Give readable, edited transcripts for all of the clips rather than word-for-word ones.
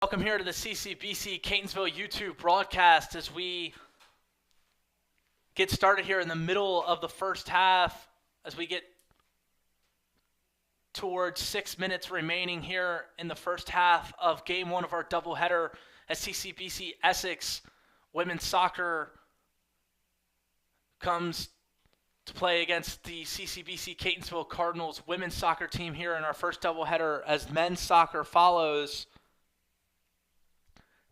Welcome here to the CCBC Catonsville YouTube broadcast as we get started here in the middle of the first half as we get towards 6 minutes remaining here in the first half of game one of our doubleheader as CCBC Essex women's soccer comes to play against the CCBC Catonsville Cardinals women's soccer team here in our first doubleheader as men's soccer follows.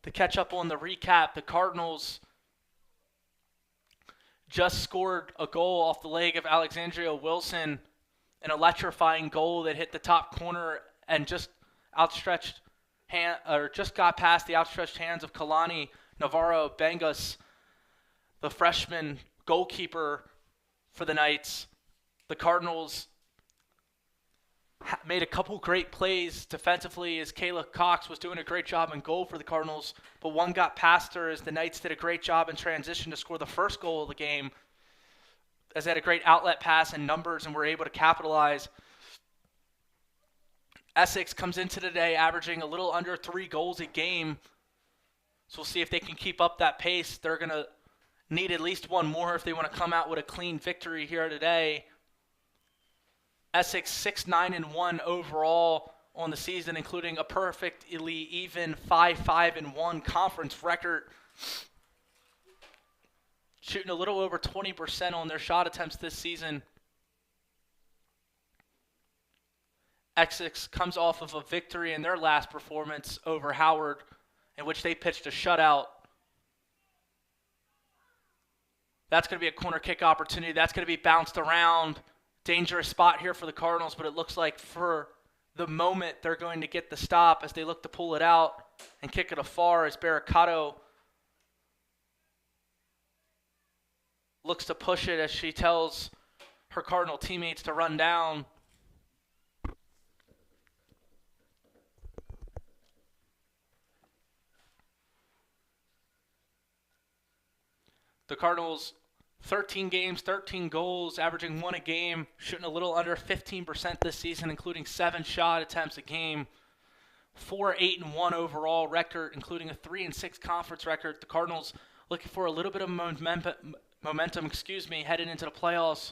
To catch up on the recap, the Cardinals just scored a goal off the leg of Alexandria Wilson, an electrifying goal that hit the top corner and just got past the outstretched hands of Kalani Navarro Bengas, the freshman goalkeeper for the Knights. The Cardinals made a couple great plays defensively as Kayla Cox was doing a great job in goal for the Cardinals, but one got past her as the Knights did a great job in transition to score the first goal of the game, as they had a great outlet pass and numbers and were able to capitalize. Essex comes into today averaging a little under 3 goals a game, so we'll see if they can keep up that pace. They're going to need at least one more if they want to come out with a clean victory here today. Essex 6-9-1 overall on the season, including a perfectly even 5-5-1 conference record, shooting a little over 20% on their shot attempts this season. Essex comes off of a victory in their last performance over Howard, in which they pitched a shutout. That's going to be a corner kick opportunity. That's going to be bounced around. Dangerous spot here for the Cardinals, but it looks like for the moment they're going to get the stop as they look to pull it out and kick it afar as Barricato looks to push it as she tells her Cardinal teammates to run down. The Cardinals 13 games, 13 goals, averaging 1 a game, shooting a little under 15% this season, including 7 shot attempts a game. 4-8-1 overall record, including a 3-6 conference record. The Cardinals looking for a little bit of momentum, heading into the playoffs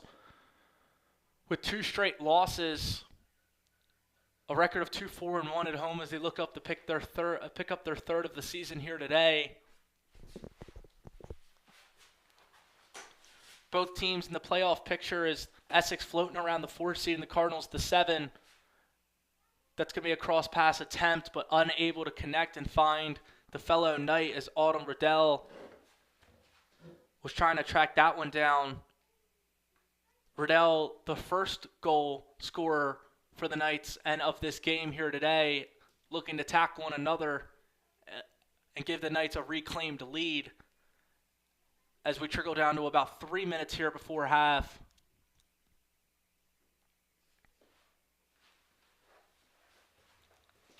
with 2 straight losses. A record of 2-4-1 at home as they look up to pick up their third of the season here today. Both teams in the playoff picture is Essex floating around the 4th seed and the Cardinals the 7. That's going to be a cross-pass attempt, but unable to connect and find the fellow Knight as Autumn Riddell was trying to track that one down. Riddell, the first goal scorer for the Knights and of this game here today, looking to tackle one another and give the Knights a reclaimed lead as we trickle down to about 3 minutes here before half.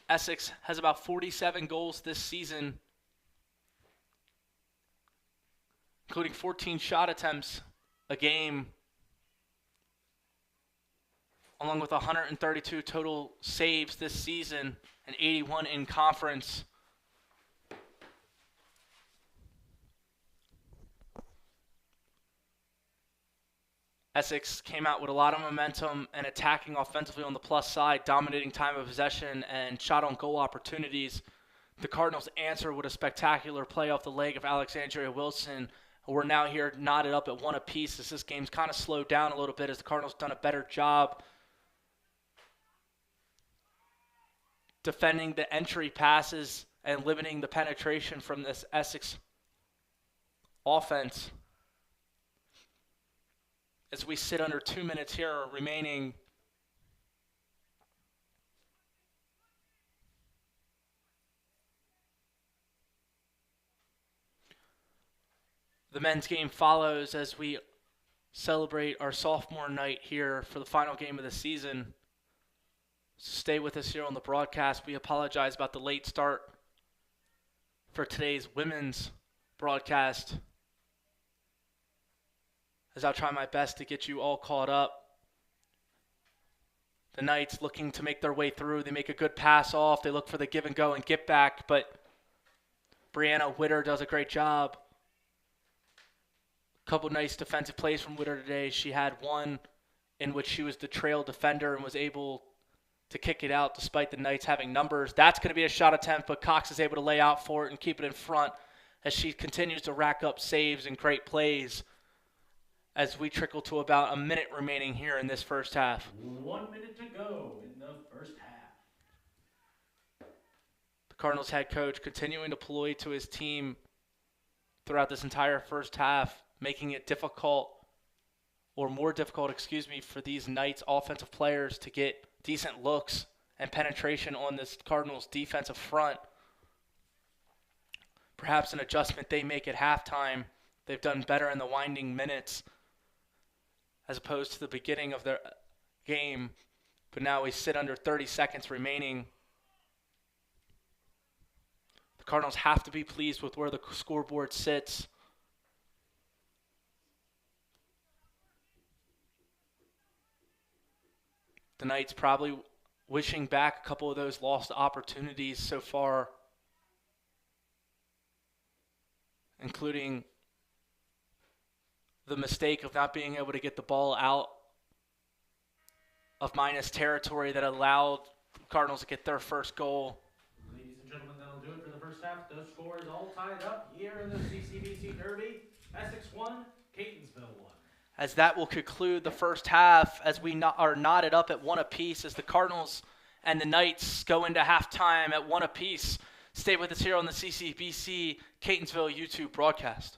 Essex has about 47 goals this season, including 14 shot attempts a game, along with 132 total saves this season and 81 in conference. Essex came out with a lot of momentum and attacking offensively on the plus side, dominating time of possession and shot on goal opportunities. The Cardinals answer with a spectacular play off the leg of Alexandria Wilson. We're now here knotted up at 1 apiece as this game's kind of slowed down a little bit as the Cardinals done a better job defending the entry passes and limiting the penetration from this Essex offense. As we sit under 2 minutes here remaining. The men's game follows as we celebrate our sophomore night here for the final game of the season. Stay with us here on the broadcast. We apologize about the late start for today's women's broadcast, as I'll try my best to get you all caught up. The Knights looking to make their way through. They make a good pass off. They look for the give and go and get back, but Brianna Witter does a great job. A couple nice defensive plays from Witter today. She had one in which she was the trail defender and was able to kick it out despite the Knights having numbers. That's going to be a shot attempt, but Cox is able to lay out for it and keep it in front as she continues to rack up saves and great plays as we trickle to about a minute remaining here in this first half. 1 minute to go in the first half. The Cardinals head coach continuing to deploy to his team throughout this entire first half, making it difficult, or more difficult, for these Knights offensive players to get decent looks and penetration on this Cardinals defensive front. Perhaps an adjustment they make at halftime. They've done better in the winding minutes as opposed to the beginning of their game, but now we sit under 30 seconds remaining. The Cardinals have to be pleased with where the scoreboard sits. The Knights probably wishing back a couple of those lost opportunities so far, including the mistake of not being able to get the ball out of minus territory that allowed Cardinals to get their first goal. Ladies and gentlemen, that'll do it for the first half. The score is all tied up here in the CCBC Derby. Essex 1, Catonsville 1. As that will conclude the first half, as we are knotted up at one apiece, as the Cardinals and the Knights go into halftime at one apiece. Stay with us here on the CCBC Catonsville YouTube broadcast.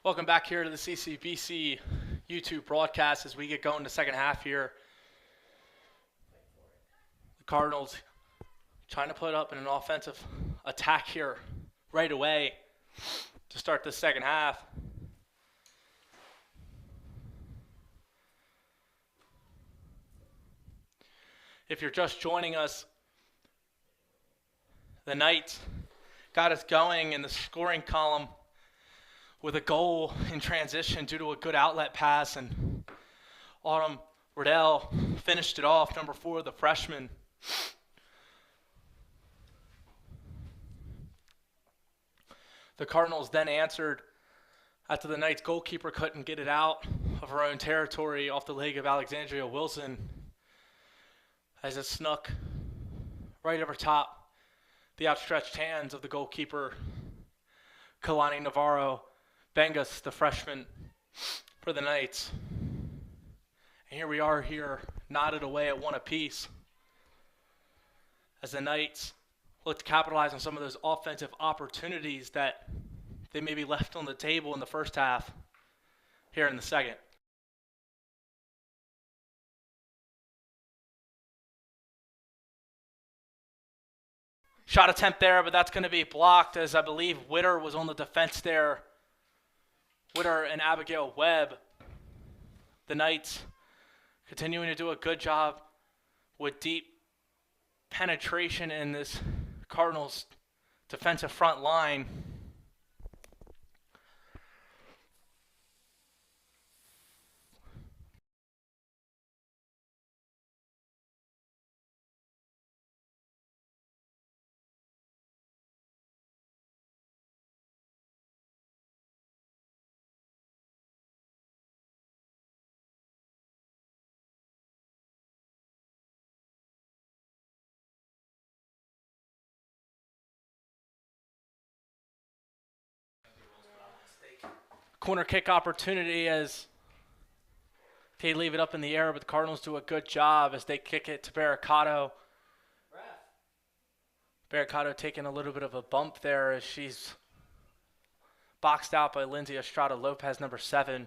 Welcome back here to the CCBC YouTube broadcast as we get going the second half here. The Cardinals trying to put up an offensive attack here right away to start the second half. If you're just joining us, the Knights got us going in the scoring column with a goal in transition due to a good outlet pass, and Autumn Riddell finished it off, number 4, the freshman. The Cardinals then answered after the Knights goalkeeper couldn't get it out of her own territory off the leg of Alexandria Wilson as it snuck right over top the outstretched hands of the goalkeeper, Kalani Navarro Bengas, the freshman for the Knights. And here we are here, knotted away at one apiece as the Knights look to capitalize on some of those offensive opportunities that they maybe left on the table in the first half here in the second. Shot attempt there, but that's going to be blocked as I believe Witter was on the defense there. Witter and Abigail Webb. The Knights continuing to do a good job with deep penetration in this Cardinals defensive front line. Corner kick opportunity as they leave it up in the air, but the Cardinals do a good job as they kick it to Barricato. Barricato taking a little bit of a bump there as she's boxed out by Lindsay Estrada Lopez, number 7.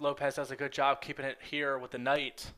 Lopez does a good job keeping it here with the Knights.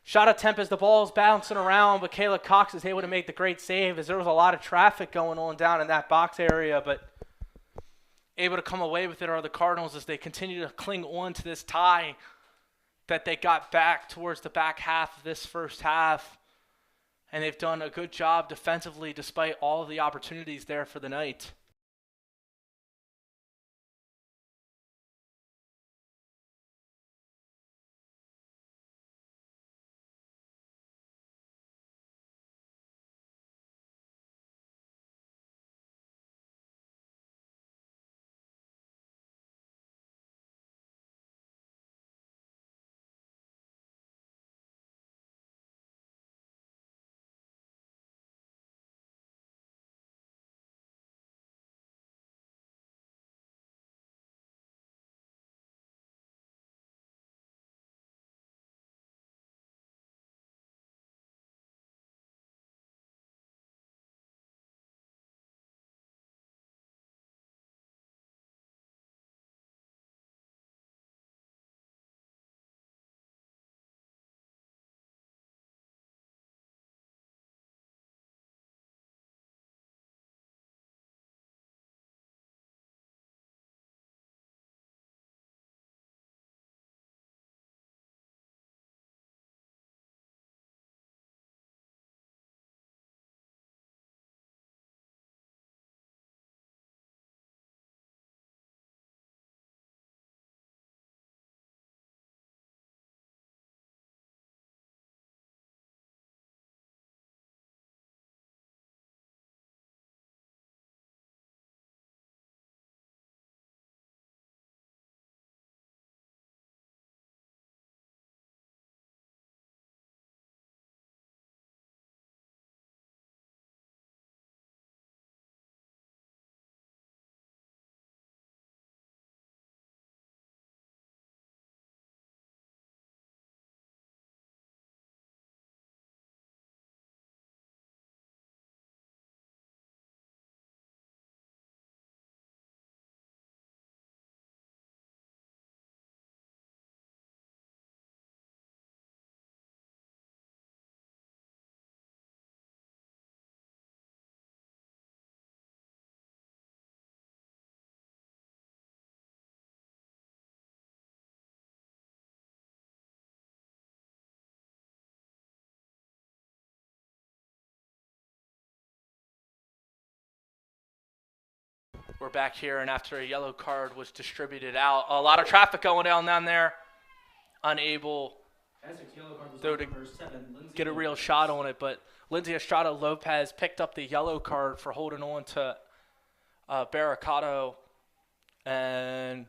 Shot attempt as the ball is bouncing around, but Kayla Cox is able to make the great save as there was a lot of traffic going on down in that box area, but able to come away with it are the Cardinals as they continue to cling on to this tie that they got back towards the back half of this first half. And they've done a good job defensively despite all of the opportunities there for the Knights. We're back here, and after a yellow card was distributed out, a lot of traffic going down there. Unable, Essex yellow card was though, on to number 7, Lindsay get a real Lopez. shot on it, but Lindsay Estrada Lopez picked up the yellow card for holding on to Barricado, and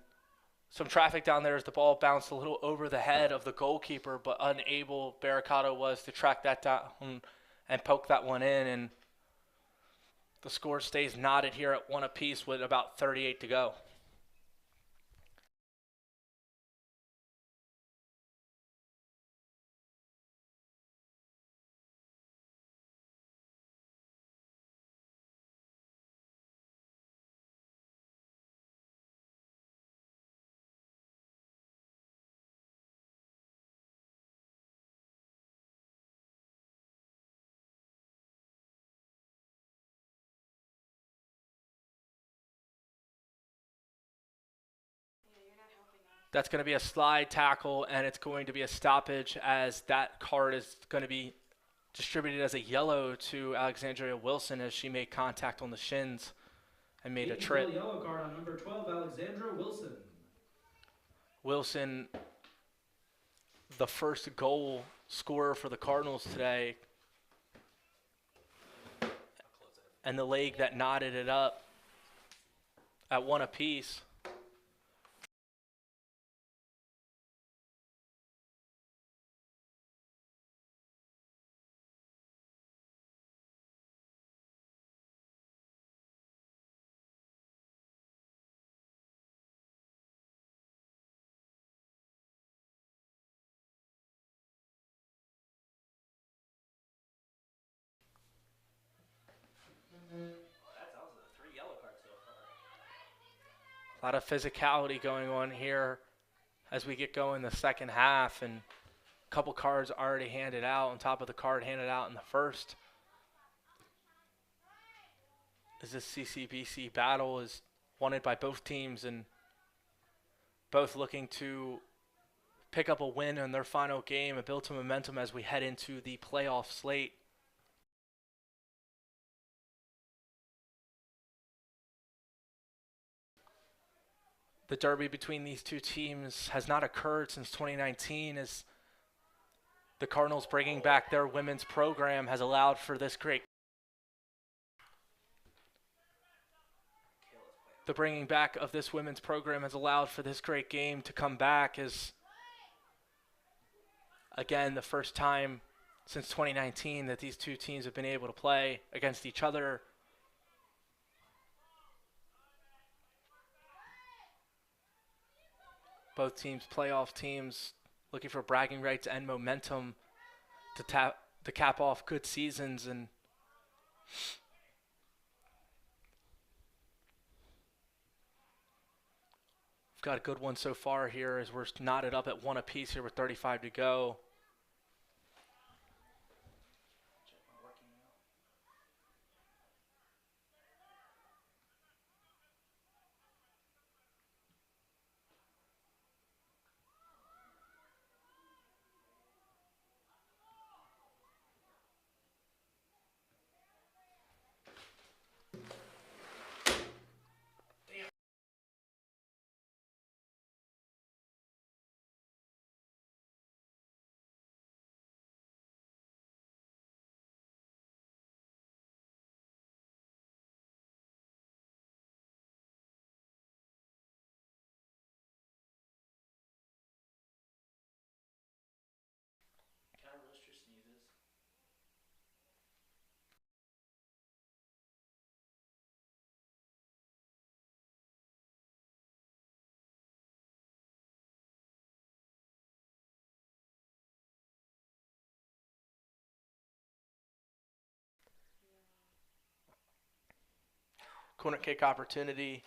some traffic down there as the ball bounced a little over the head of the goalkeeper, but unable Barricado was to track that down and poke that one in, and the score stays knotted here at 1 apiece with about 38 to go. That's going to be a slide tackle, and it's going to be a stoppage as that card is going to be distributed as a yellow to Alexandria Wilson as she made contact on the shins and made a trip. Yellow card on number 12, Alexandra Wilson. Wilson, the first goal scorer for the Cardinals today, and the leg that knotted it up at 1 apiece. A lot of physicality going on here as we get going the second half, and a couple cards already handed out on top of the card handed out in the first. As this CCBC battle is wanted by both teams and both looking to pick up a win in their final game and build some momentum as we head into the playoff slate. The derby between these two teams has not occurred since 2019, as the Cardinals bringing back their women's program has allowed for this great. The bringing back of this women's program has allowed for this great game to come back, as again, the first time since 2019 that these two teams have been able to play against each other. Both teams, playoff teams, looking for bragging rights and momentum to cap off good seasons, and we've got a good one so far here as we're knotted up at 1 apiece here with 35 to go. Corner kick opportunity.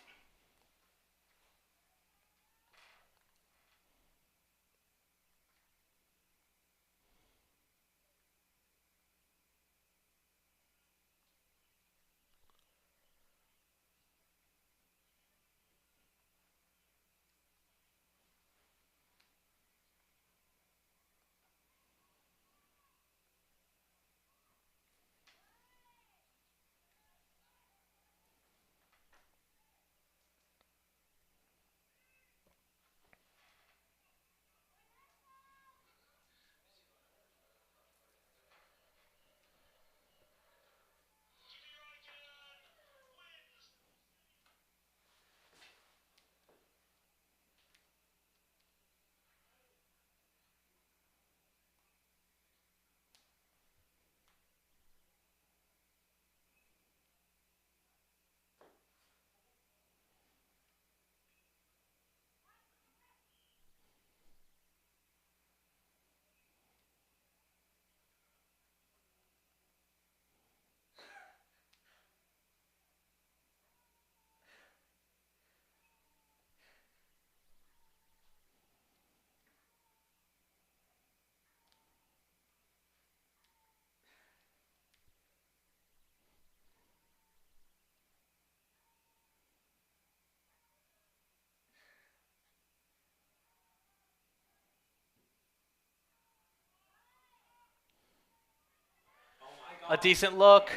A decent look.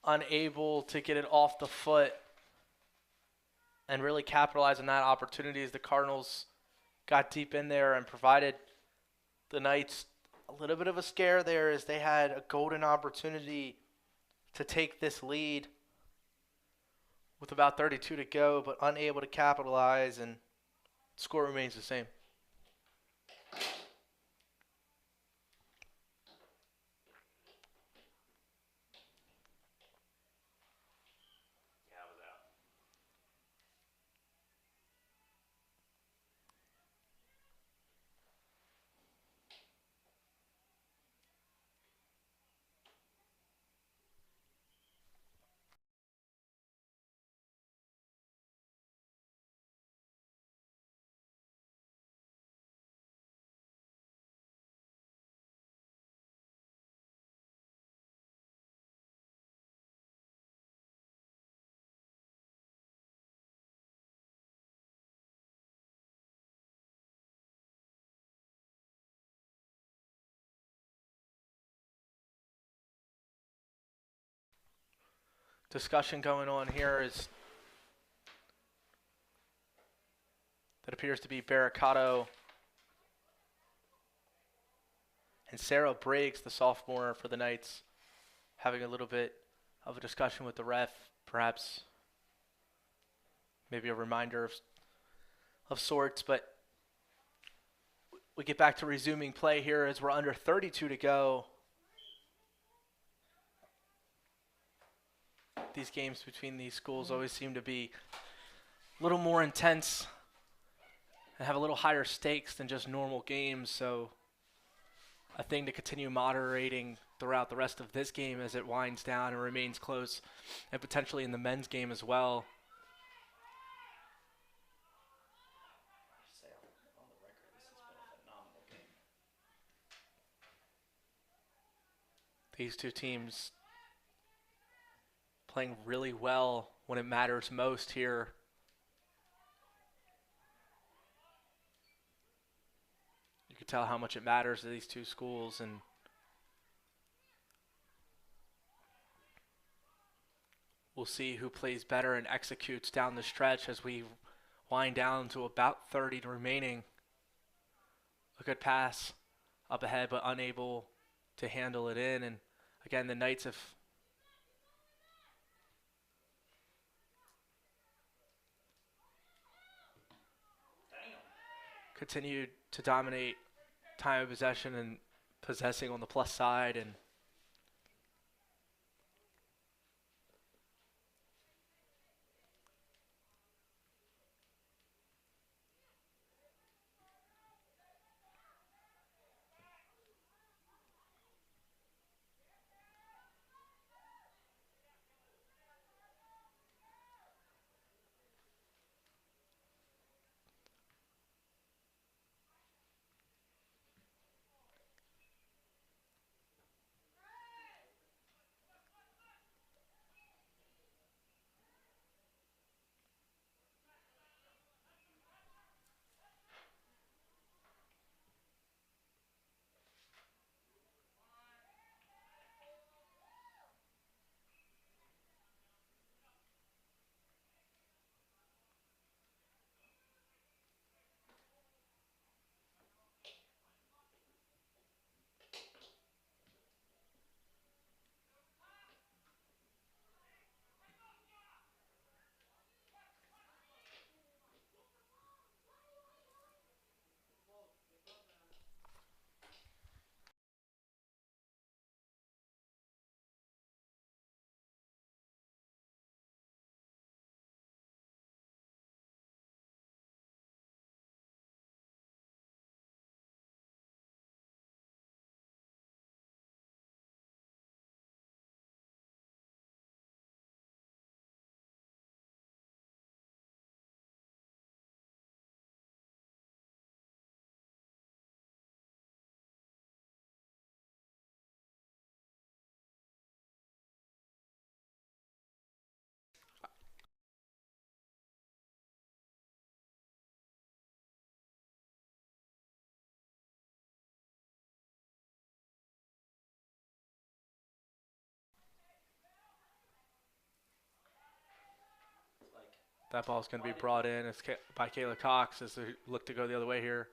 Unable to get it off the foot and really capitalize on that opportunity as the Cardinals got deep in there and provided the Knights a little bit of a scare there as they had a golden opportunity to take this lead with about 32 to go, but unable to capitalize, and score remains the same. Yeah, I was out. Discussion going on here is that appears to be Barricato and Sarah Briggs, the sophomore for the Knights, having a little bit of a discussion with the ref, perhaps maybe a reminder of sorts, but we get back to resuming play here as we're under 32 to go. These games between these schools always seem to be a little more intense and have a little higher stakes than just normal games, so a thing to continue moderating throughout the rest of this game as it winds down and remains close, and potentially in the men's game as well. These two teams playing really well when it matters most here. You can tell how much it matters to these two schools, and we'll see who plays better and executes down the stretch as we wind down to about 30 remaining. A good pass up ahead, but unable to handle it in. And again, the Knights have continued to dominate time of possession and possessing on the plus side, and That ball's going to be brought in by Kayla Cox as they look to go the other way here.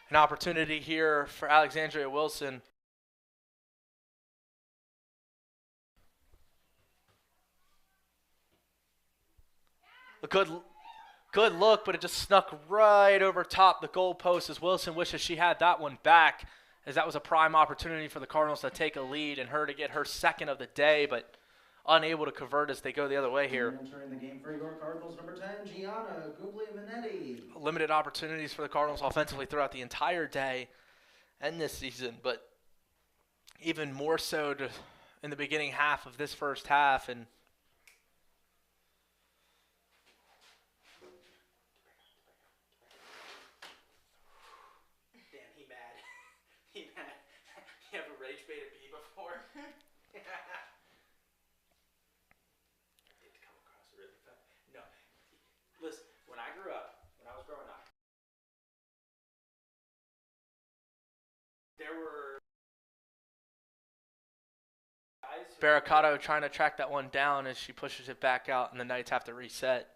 An opportunity here for Alexandria Wilson. A good look, but it just snuck right over top the goalpost as Wilson wishes she had that one back, as that was a prime opportunity for the Cardinals to take a lead and her to get her second of the day, but unable to convert as they go the other way here. Entering the game for your Cardinals, number 10, Gianna Guglielminetti. Limited opportunities for the Cardinals offensively throughout the entire day and this season, but even more so in the beginning half of this first half. And damn, he mad. He mad. You ever rage bait a bee before? It come across really fast. No. Listen, when I grew up, when I was growing up, there were guys who Barricado trying to track that one down as she pushes it back out, and the Knights have to reset.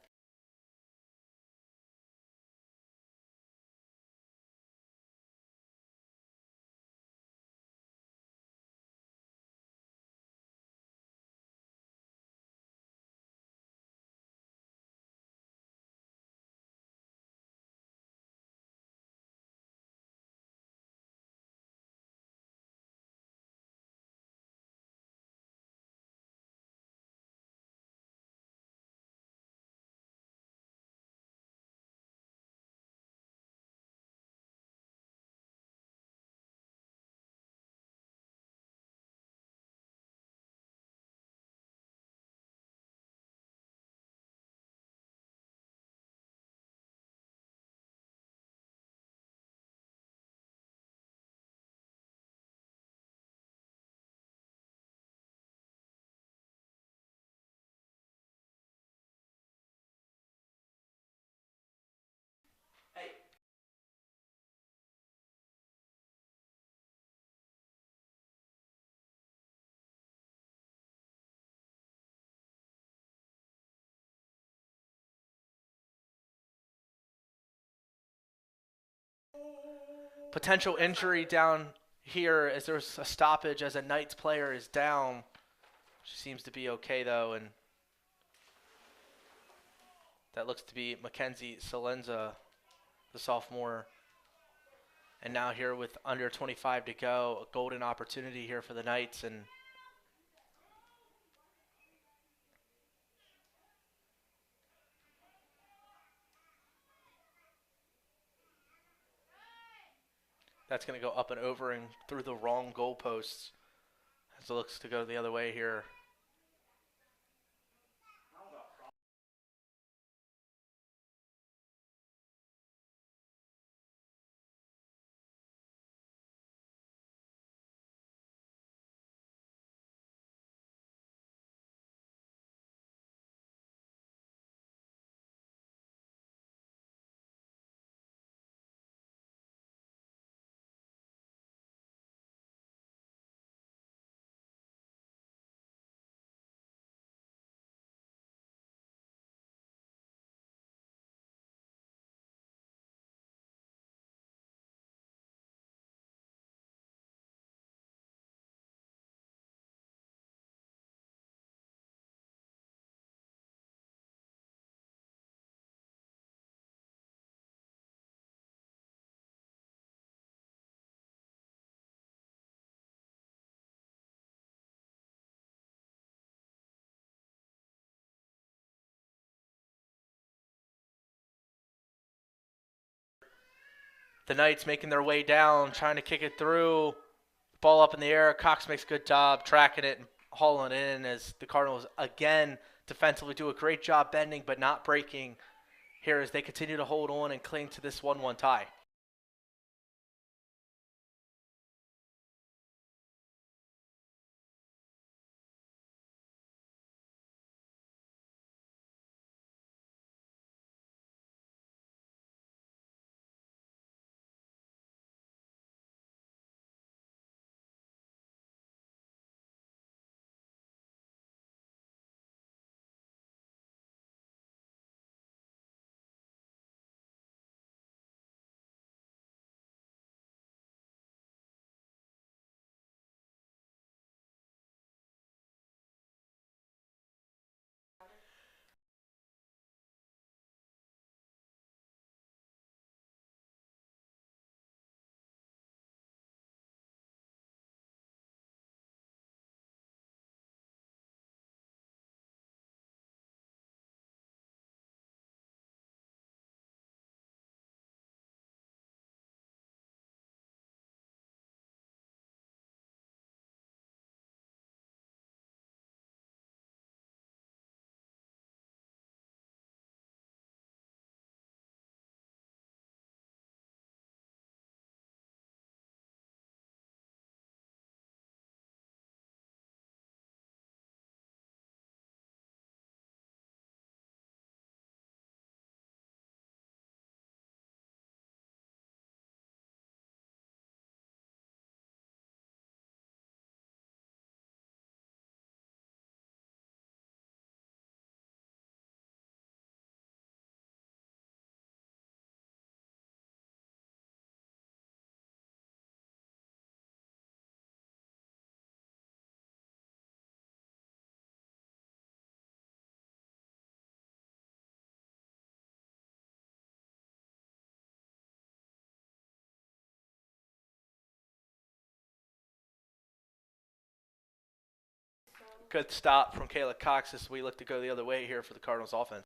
Potential injury down here as there's a stoppage as a Knights player is down. She seems to be okay though, and that looks to be Mackenzie Salenza, the sophomore. And now here with under 25 to go, a golden opportunity here for the Knights, and that's going to go up and over and through the wrong goalposts as it looks to go the other way here. The Knights making their way down, trying to kick it through. Ball up in the air. Cox makes a good job tracking it and hauling it in as the Cardinals again defensively do a great job bending but not breaking here as they continue to hold on and cling to this 1-1 tie. Good stop from Kayla Cox as we look to go the other way here for the Cardinals offense.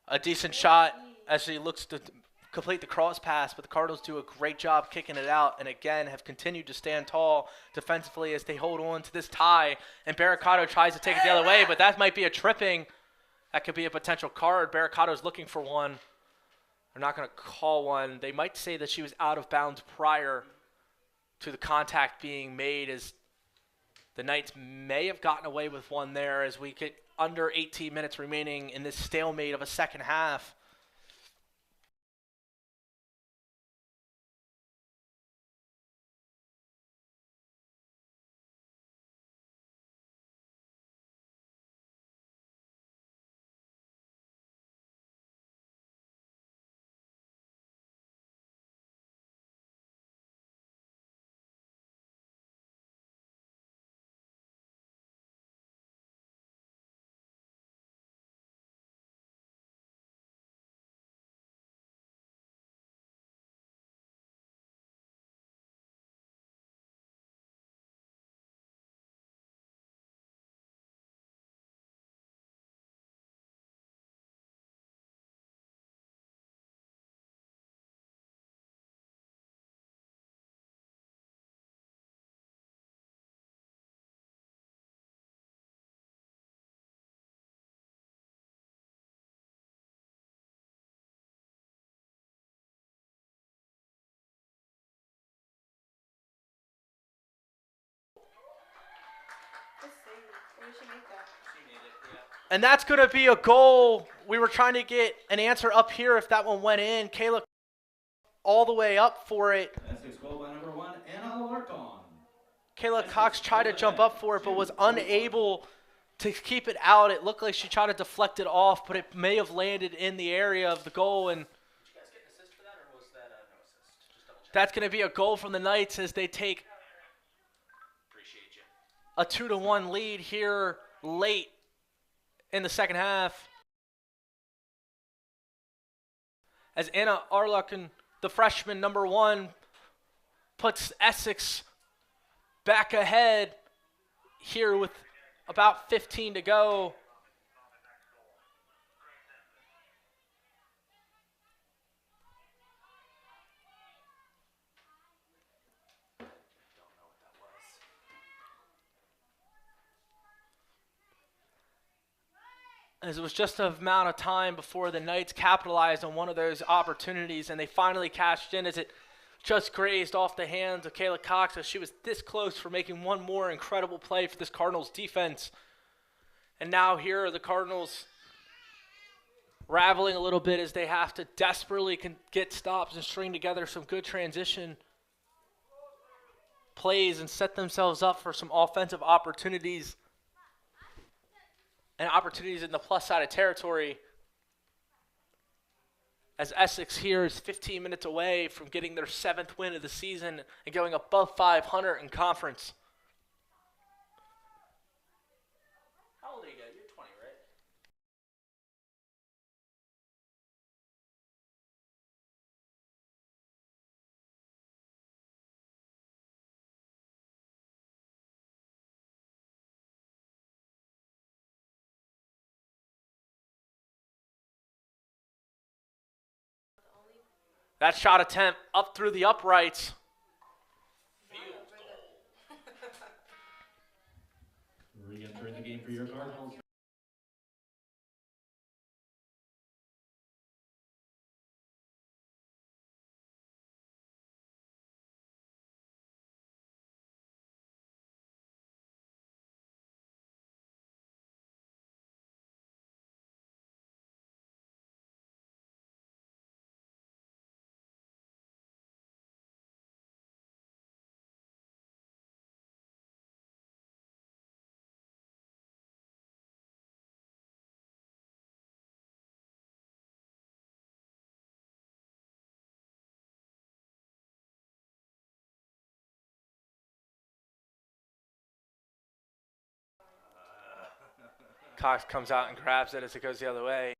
A decent shot as he looks to complete the cross pass, but the Cardinals do a great job kicking it out, and again have continued to stand tall defensively as they hold on to this tie. And Barricado tries to take it the other way, but that might be a tripping. That could be a potential card. Barricado's looking for one. They're not going to call one. They might say that she was out of bounds prior to the contact being made, as the Knights may have gotten away with one there as we get under 18 minutes remaining in this stalemate of a second half. And that's going to be a goal. We were trying to get an answer up here if that one went in. Kayla all the way up for it. Essex goal by number 1, Anna Larkon. Kayla Cox tried to jump up for it, but was unable to keep it out. It looked like she tried to deflect it off, but it may have landed in the area of the goal. And Did you guys get an assist for that, or was that no assist? Just double check. that's going to be a goal from the Knights as they take Appreciate you. a 2-1 lead here late in the second half. As Anna Arlucken, the freshman number 1, puts Essex back ahead here with about 15 to go. As it was just an amount of time before the Knights capitalized on one of those opportunities, and they finally cashed in as it just grazed off the hands of Kayla Cox as she was this close for making one more incredible play for this Cardinals defense. And now here are the Cardinals raveling a little bit as they have to desperately get stops and string together some good transition plays and set themselves up for some offensive opportunities and opportunities in the plus side of territory, as Essex here is 15 minutes away from getting their 7th win of the season and going above 500 in conference. How old are you guys? You're 20, right? That shot attempt up through the uprights. Re-entering the game for your Cardinals. Cox comes out and grabs it as it goes the other way.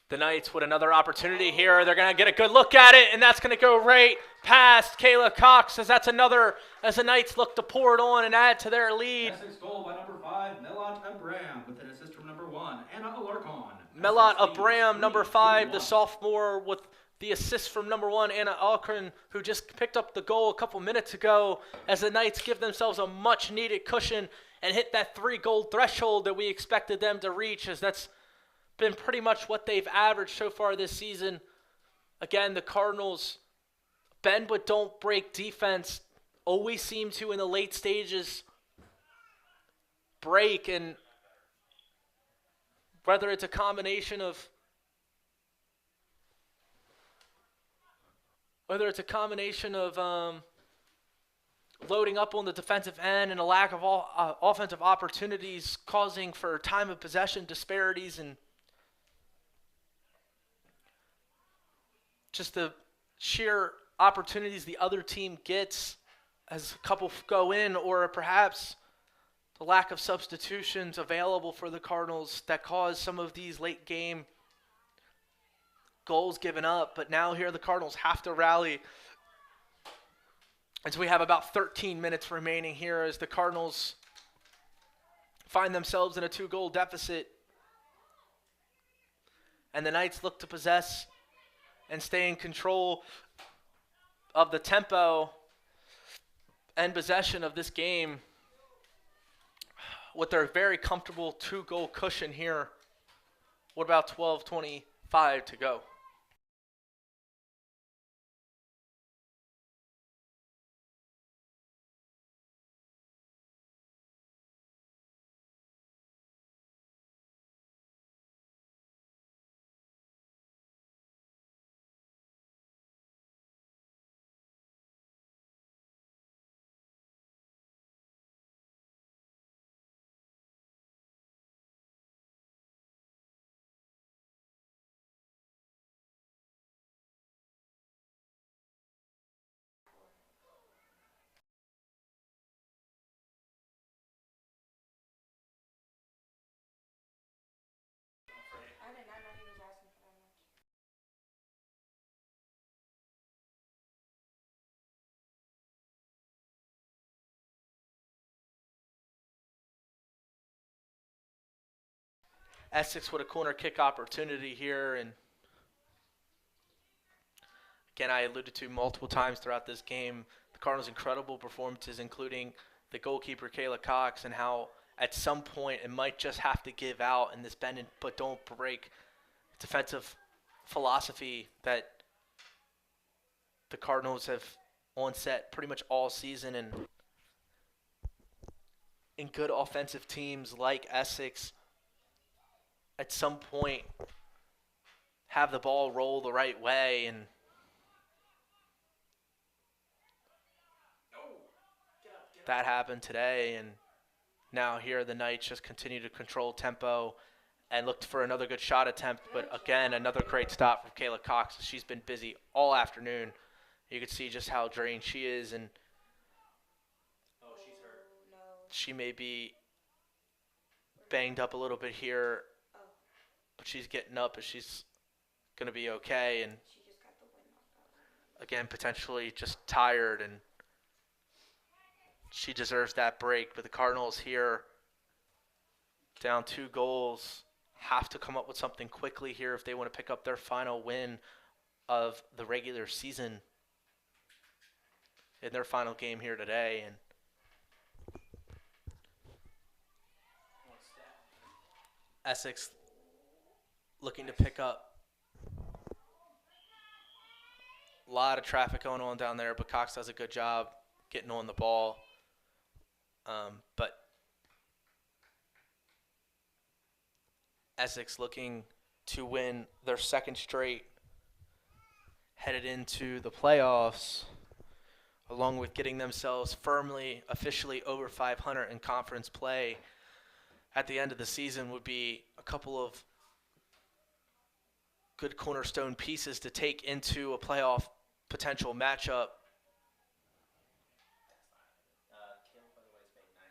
The Knights with another opportunity here. They're going to get a good look at it, and that's going to go right past Kayla Cox as as the Knights look to pour it on and add to their lead. Essex goal by number 5, Melot Abram, with an assist from number 1, Anna Alarcon. Melot Essex leads Abram, number 5, the 3-1. sophomore, with the assist from number 1, Anna Alarcon, who just picked up the goal a couple minutes ago, as the Knights give themselves a much-needed cushion and hit that 3-goal threshold that we expected them to reach, as that's been pretty much what they've averaged so far this season. Again, the Cardinals, bend but don't break defense, always seem to, in the late stages, break. And whether it's a combination of loading up on the defensive end and a lack of offensive opportunities causing for time of possession disparities and just the sheer opportunities the other team gets as a couple go in, or perhaps the lack of substitutions available for the Cardinals that cause some of these late game goals given up. But now here the Cardinals have to rally. And so we have about 13 minutes remaining here as the Cardinals find themselves in a 2-goal deficit. And the Knights look to possess and stay in control of the tempo and possession of this game with their very comfortable 2-goal cushion here. What about 12:25 to go? I did not know he was asking for that much. Essex with a corner kick opportunity here, and again, I alluded to multiple times throughout this game the Cardinals' incredible performances, including the goalkeeper Kayla Cox, and how at some point it might just have to give out in this bend but don't break defensive philosophy that the Cardinals have on set pretty much all season. And in good offensive teams like Essex, at some point have the ball roll the right way, and that happened today. And now here the Knights just continue to control tempo and looked for another good shot attempt, but again, another great stop from Kayla Cox. She's been busy all afternoon. You can see just how drained she is, and She's hurt. No. she may be banged up a little bit here, Oh, but she's getting up and she's going to be okay. And she just got the wind knocked out. again, potentially just tired, and she deserves that break. But the Cardinals here, down 2 goals, have to come up with something quickly here if they want to pick up their final win of the regular season in their final game here today. And Essex looking to pick up. A lot of traffic going on down there, but Cox does a good job getting on the ball. But Essex looking to win their second straight, headed into the playoffs, along with getting themselves firmly, officially over 500 in conference play at the end of the season, would be a couple of good cornerstone pieces to take into a playoff potential matchup. Kale, by the way, has made 9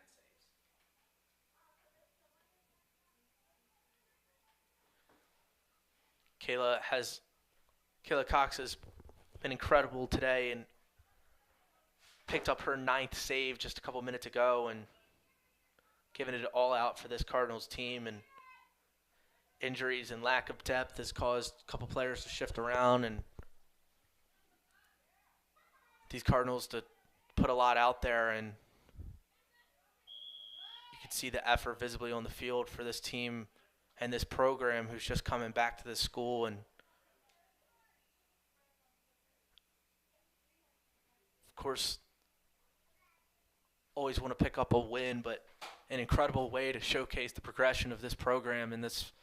saves. Kayla Cox has been incredible today and picked up her 9th save just a couple minutes ago and given it all out for this Cardinals team. And injuries and lack of depth has caused a couple players to shift around, and these Cardinals to put a lot out there, and you can see the effort visibly on the field for this team and this program who's just coming back to this school. And of course, always want to pick up a win, but an incredible way to showcase the progression of this program in this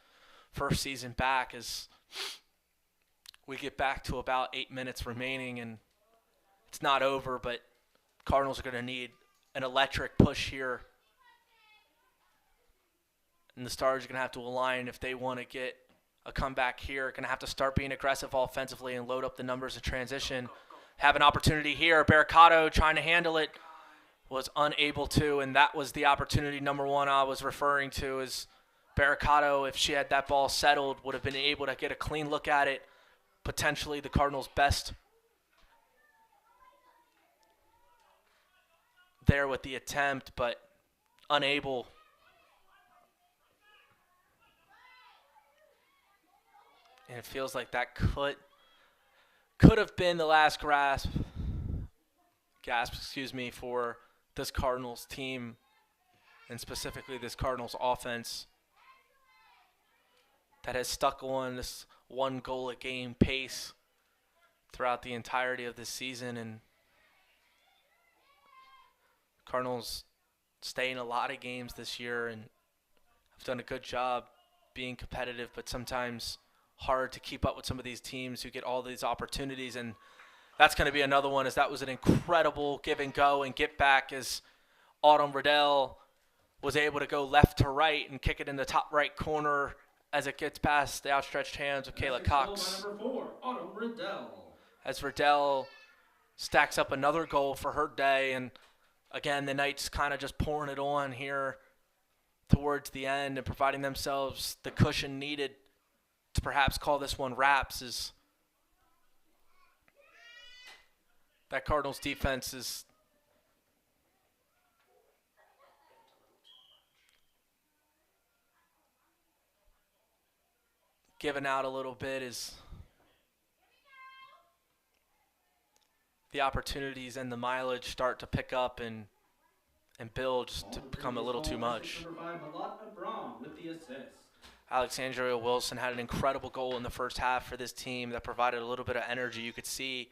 first season back as we get back to about 8 minutes remaining, and it's not over, but Cardinals are going to need an electric push here. And the Stars are going to have to align if they want to get a comeback here. Going to have to start being aggressive offensively and load up the numbers in transition. Have an opportunity here. Barricado trying to handle it, was unable to, and that was the opportunity number one I was referring to. Is Barricado, if she had that ball settled, would have been able to get a clean look at it. Potentially the Cardinals' best there with the attempt, but unable. And it feels like that could have been the last gasp, for this Cardinals team, and specifically this Cardinals offense that has stuck on this 1 goal a game pace throughout the entirety of this season. And Cardinals stay in a lot of games this year and have done a good job being competitive, but sometimes hard to keep up with some of these teams who get all these opportunities. And that's going to be another one, as that was an incredible give and go and get back as Autumn Riddell was able to go left to right and kick it in the top right corner as it gets past the outstretched hands of Kayla Cox. Number 4, Autumn Riddell. As Riddell stacks up another goal for her day, and again, the Knights kind of just pouring it on here towards the end and providing themselves the cushion needed to perhaps call this one wraps. Is that Cardinals defense is giving out a little bit as the opportunities and the mileage start to pick up and build just to become a little too much. Number 5, Malotna Braun with the assist. Alexandria Wilson had an incredible goal in the first half for this team that provided a little bit of energy. You could see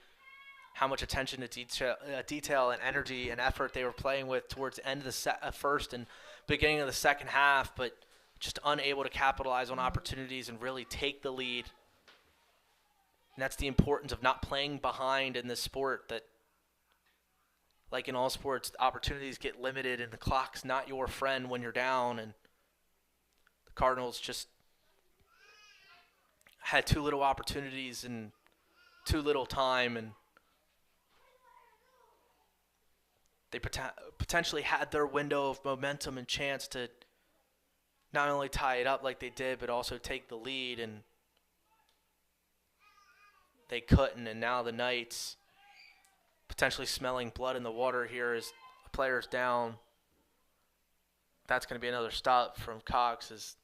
how much attention to detail and energy and effort they were playing with towards the end of the first and beginning of the second half, but just unable to capitalize on opportunities and really take the lead. And that's the importance of not playing behind in this sport, that like in all sports, opportunities get limited and the clock's not your friend when you're down. And the Cardinals just had too little opportunities and too little time, and they potentially had their window of momentum and chance to not only tie it up like they did, but also take the lead, and they couldn't. And now the Knights potentially smelling blood in the water here as a player's down. That's going to be another stop from Cox, as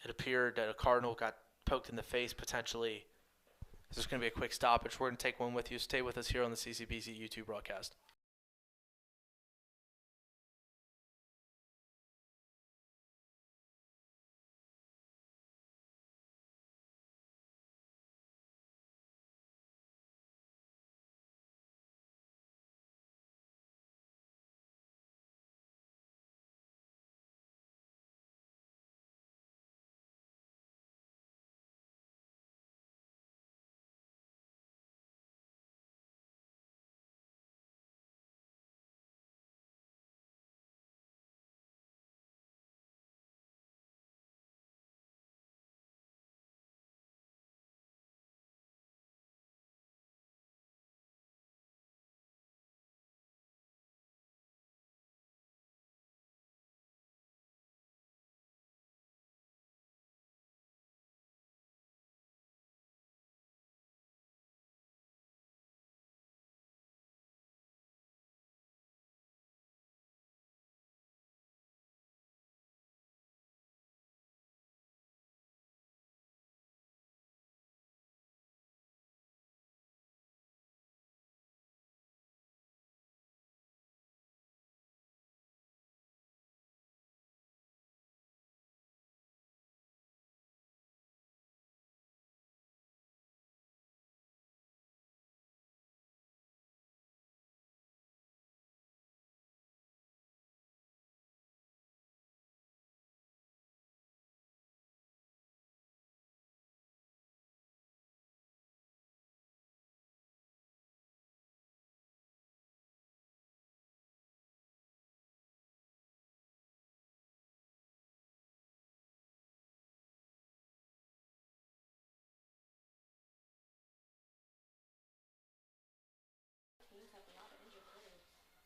it appeared that a Cardinal got poked in the face potentially. This is going to be a quick stoppage. We're going to take one with you. Stay with us here on the CCBC YouTube broadcast.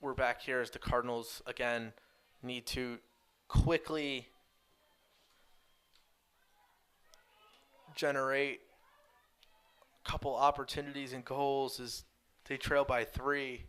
we're back here as the Cardinals, again, need to quickly generate a couple opportunities and goals as they trail by 3.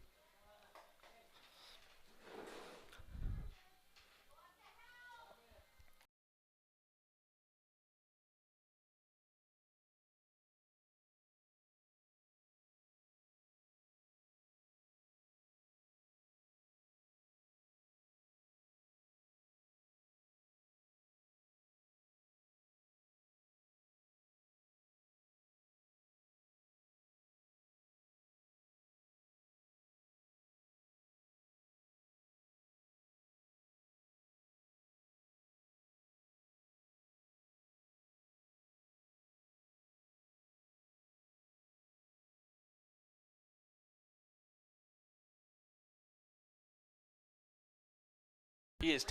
He is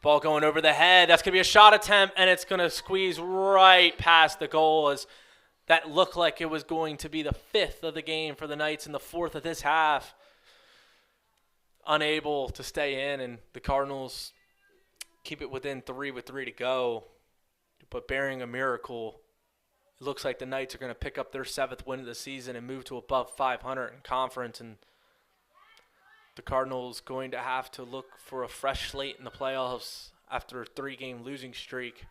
ball going over the head. That's going to be a shot attempt, and it's going to squeeze right past the goal as that looked like it was going to be the 5th of the game for the Knights and the 4th of this half. Unable to stay in, and the Cardinals keep it within 3 with 3 to go. But bearing a miracle, it looks like the Knights are going to pick up their 7th win of the season and move to above 500 in conference, and the Cardinals going to have to look for a fresh slate in the playoffs after a 3-game losing streak.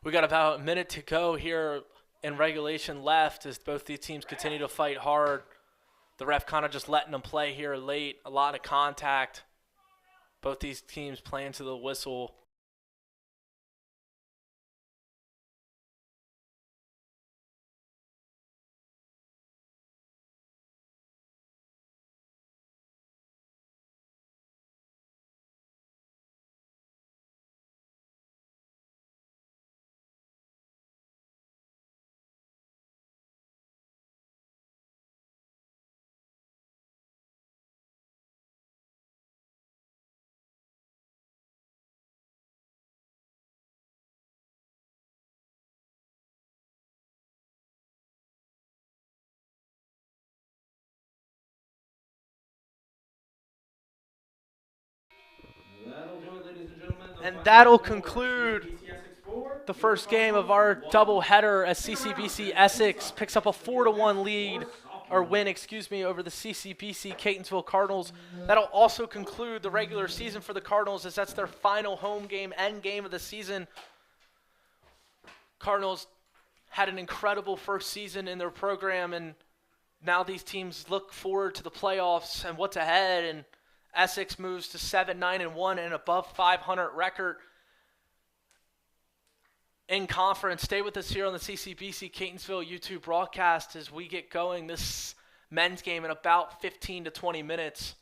We got about a minute to go here in regulation left as both these teams continue to fight hard. The ref kind of just letting them play here late. A lot of contact. Both these teams playing to the whistle. That'll do it, ladies and gentlemen. And that'll conclude the first game of our doubleheader as CCBC Essex picks up a 4-1 lead, or win, over the CCBC Catonsville Cardinals. That'll also conclude the regular season for the Cardinals as that's their final home game and game of the season. Cardinals had an incredible first season in their program, and now these teams look forward to the playoffs and what's ahead, and Essex moves to 7-9-1 and an above 500 record in conference. Stay with us here on the CCBC Catonsville YouTube broadcast as we get going this men's game in about 15 to 20 minutes.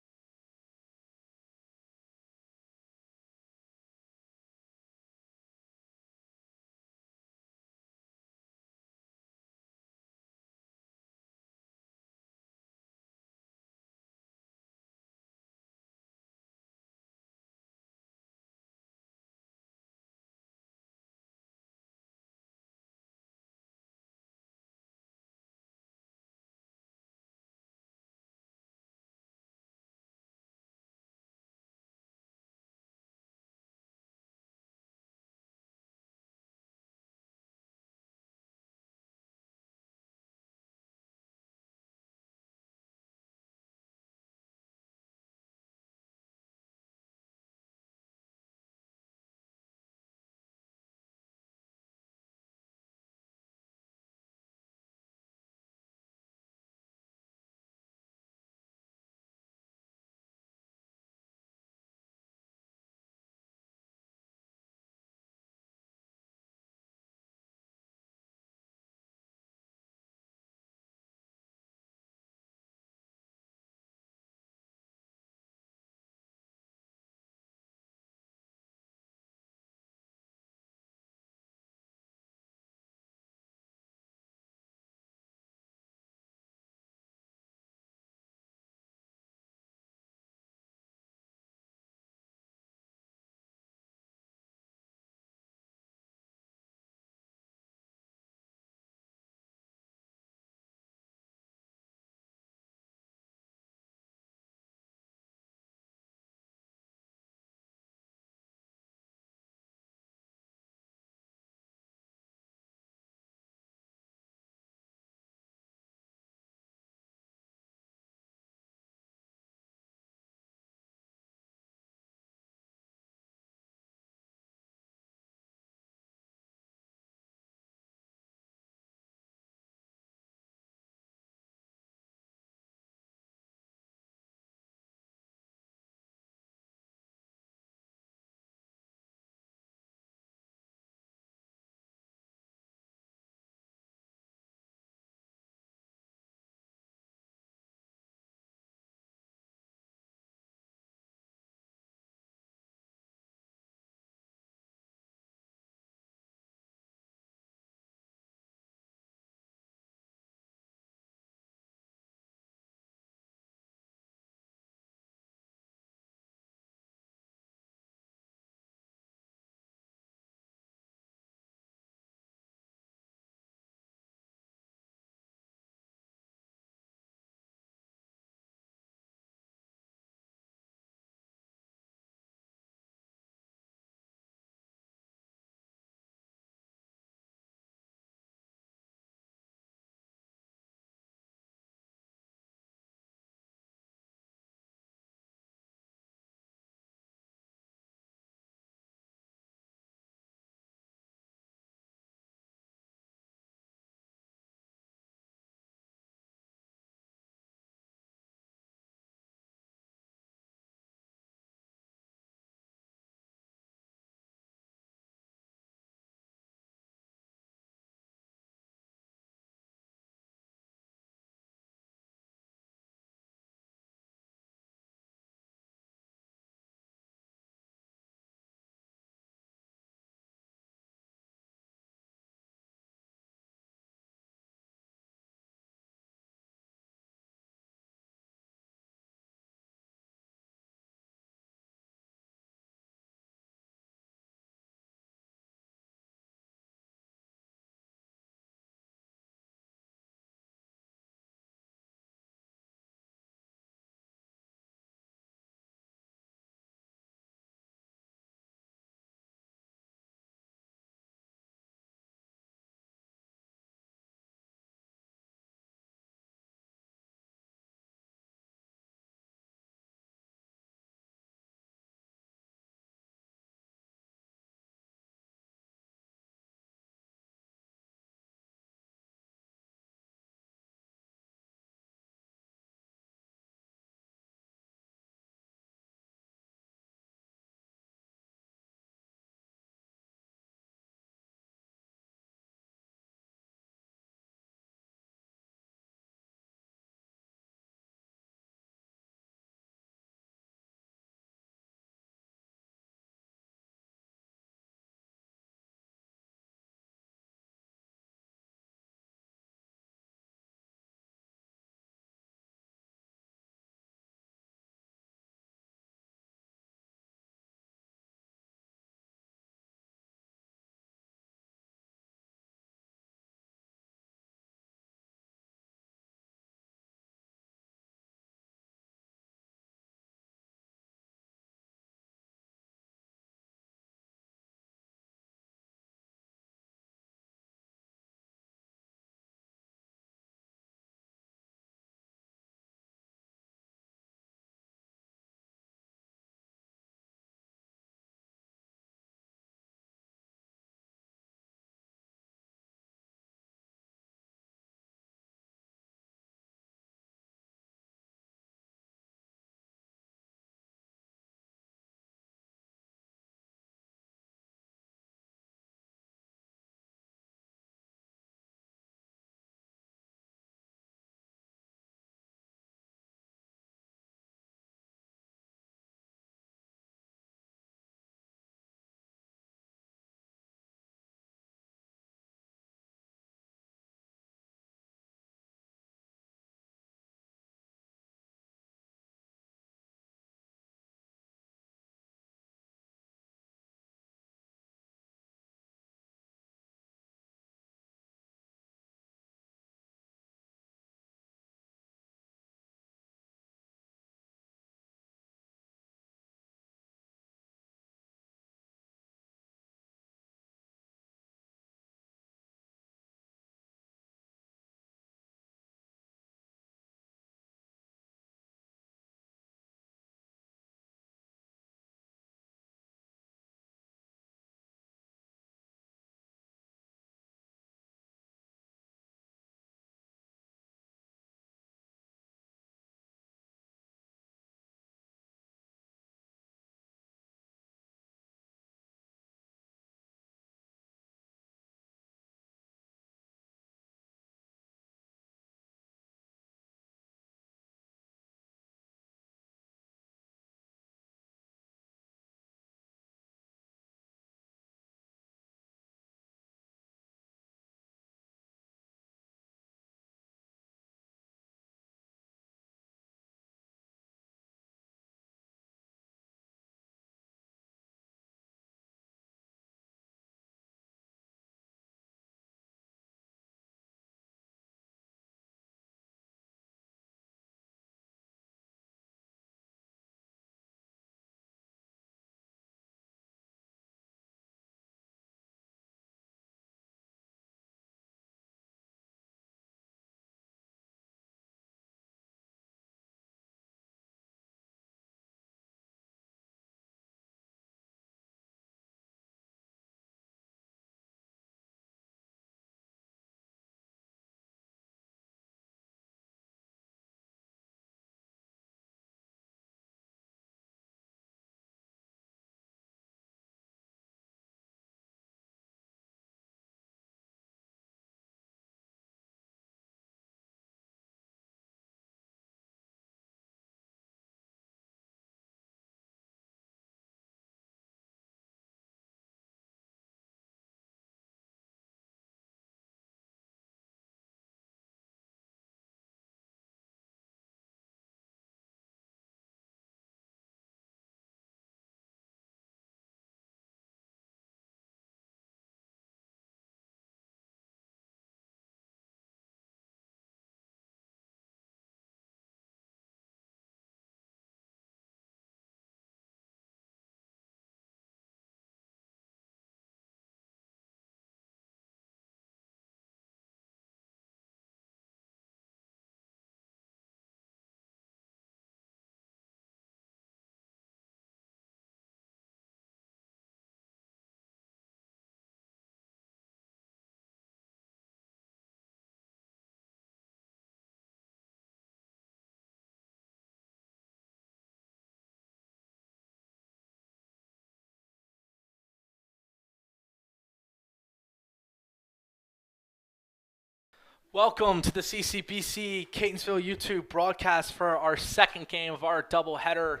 Welcome to the CCBC Catonsville YouTube broadcast for our second game of our doubleheader.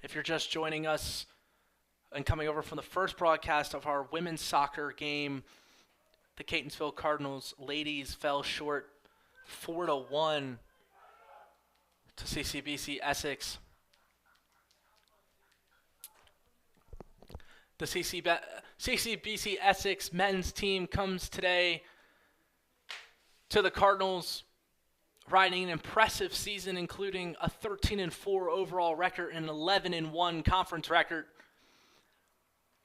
If you're just joining us and coming over from the first broadcast of our women's soccer game, the Catonsville Cardinals ladies fell short 4-1 to CCBC Essex. The CCBC Essex men's team comes today to the Cardinals, riding an impressive season, including a 13-4 overall record and an 11-1 conference record.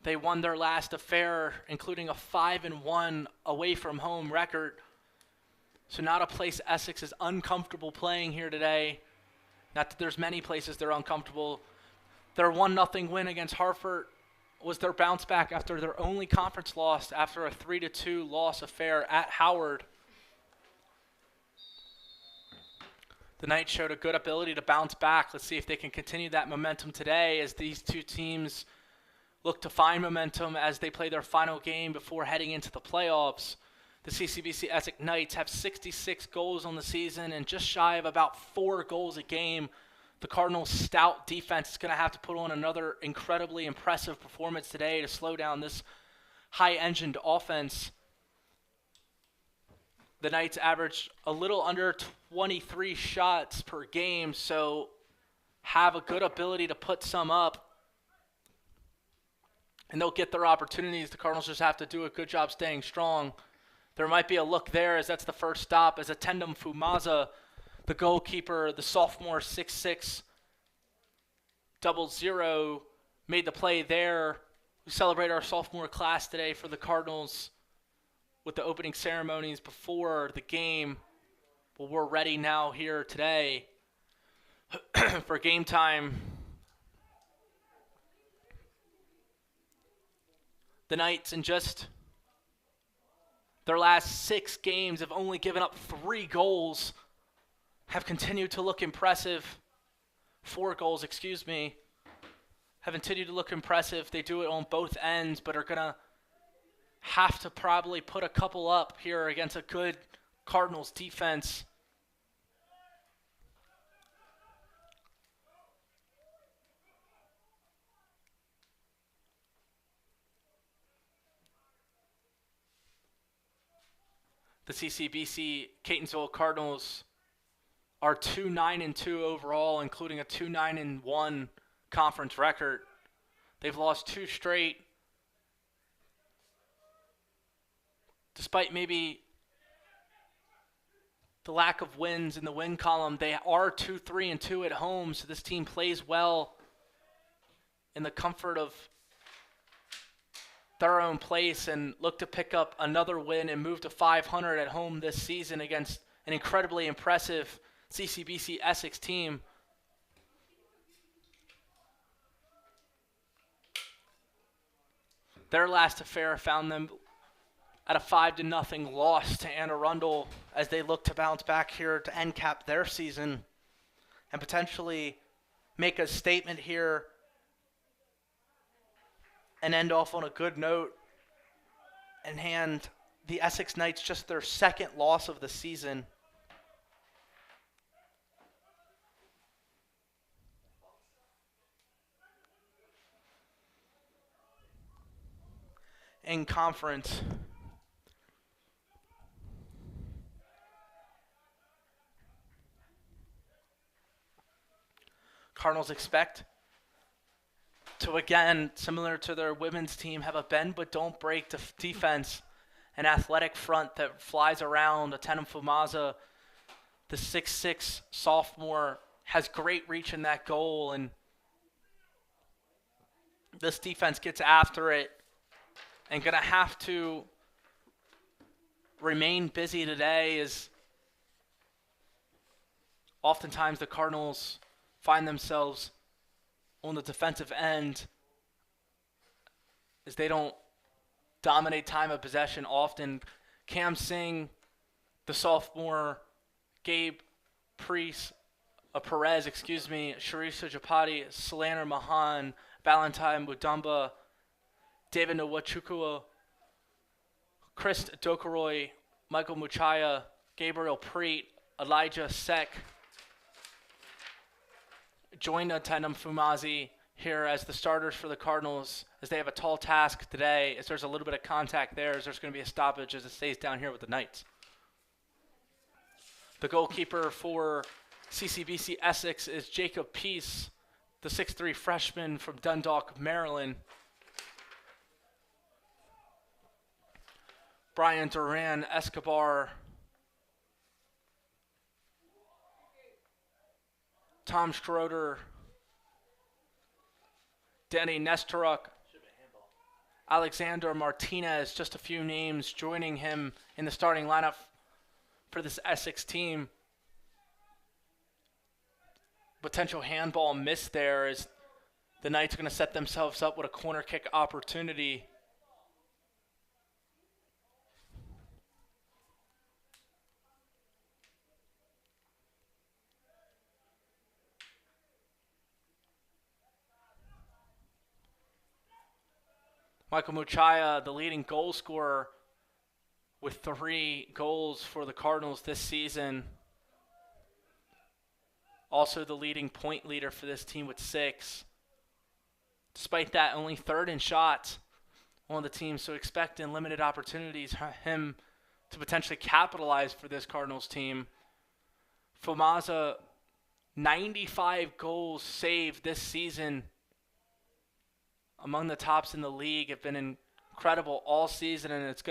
They won their last affair, including a 5-1 away from home record. So not a place Essex is uncomfortable playing here today. Not that there's many places they're uncomfortable. Their 1-0 win against Hartford was their bounce back after their only conference loss after a 3-2 loss affair at Howard. The Knights showed a good ability to bounce back. Let's see if they can continue that momentum today as these two teams look to find momentum as they play their final game before heading into the playoffs. The CCBC Essex Knights have 66 goals on the season and just shy of about 4 goals a game. The Cardinals' stout defense is going to have to put on another incredibly impressive performance today to slow down this high-engined offense. The Knights averaged a little under 23 shots per game, so have a good ability to put some up. And they'll get their opportunities. The Cardinals just have to do a good job staying strong. There might be a look there as that's the first stop as Attendum Fumaza, the goalkeeper, the sophomore 6'6", 00, made the play there. We celebrate our sophomore class today for the Cardinals with the opening ceremonies before the game. But we're ready now here today for game time. The Knights, in just their last 6 games, have only given up 3 goals, have continued to look impressive. 4 goals, have continued to look impressive. They do it on both ends, but are going to have to probably put a couple up here against a good Cardinals defense. The CCBC Catonsville Cardinals are 2-9-2 overall, including a 2-9-1 conference record. They've lost 2 straight. Despite maybe the lack of wins in the win column, they are 2-3-2 at home, so this team plays well in the comfort of their own place and look to pick up another win and move to 500 at home this season against an incredibly impressive CCBC Essex team. Their last affair found them at a 5-0 loss to Anne Arundel as they look to bounce back here to end cap their season and potentially make a statement here and end off on a good note and hand the Essex Knights just their 2nd loss of the season. In conference, Cardinals expect to, again, similar to their women's team, have a bend but don't break defense, an athletic front that flies around. Attendum Fumaza, the 6'6" sophomore, has great reach in that goal, and this defense gets after it and going to have to remain busy today as oftentimes the Cardinals find themselves on the defensive end as they don't dominate time of possession often. Cam Singh, the sophomore, Gabe Perez, Sharisa Japati, Solaner Mahan, Valentine Mudumba, David Nwachukwu, Chris Dokoroy, Michael Muchaya, Gabriel Preet, Elijah Sek joined Tandem Fumazi here as the starters for the Cardinals, as they have a tall task today, as there's a little bit of contact there, as there's going to be a stoppage as it stays down here with the Knights. The goalkeeper for CCBC Essex is Jacob Peace, the 6'3 freshman from Dundalk, Maryland. Brian Duran Escobar, Tom Schroeder, Danny Nestoruk, Alexander Martinez, just a few names joining him in the starting lineup for this Essex team. Potential handball miss there as the Knights are going to set themselves up with a corner kick opportunity. Michael Muchaya, the leading goal scorer with 3 goals for the Cardinals this season. Also the leading point leader for this team with 6. Despite that, only 3rd in shots on the team, so expect in limited opportunities him to potentially capitalize for this Cardinals team. Fumaza, 95 goals saved this season. Among the tops in the league, have been incredible all season, and he's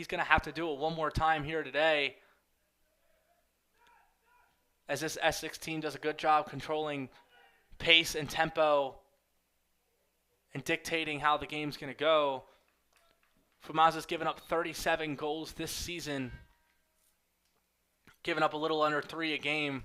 gonna have to do it one more time here today, as this Essex team does a good job controlling pace and tempo and dictating how the game's gonna go. Fumaza's given up 37 goals this season, giving up a little under 3 a game.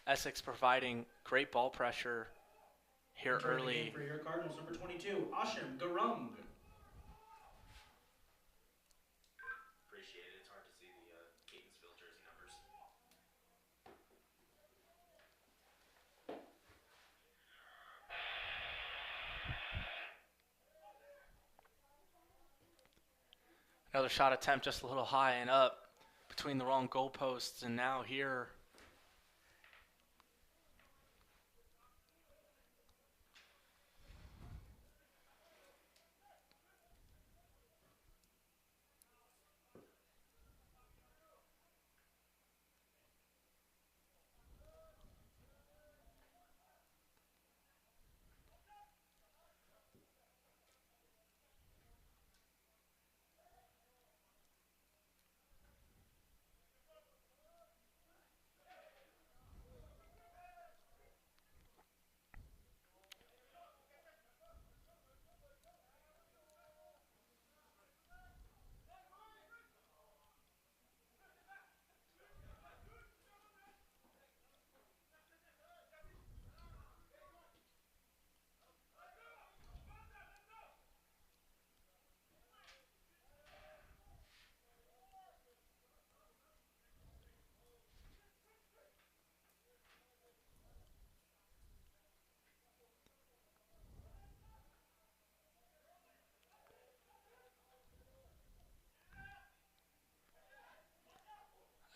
Essex providing great ball pressure here Entering the early. game for your Cardinals, number 22, Ashim Garung. Appreciate it. It's hard to see the Catonsville jersey numbers. Another shot attempt just a little high and up between the wrong goalposts, and now here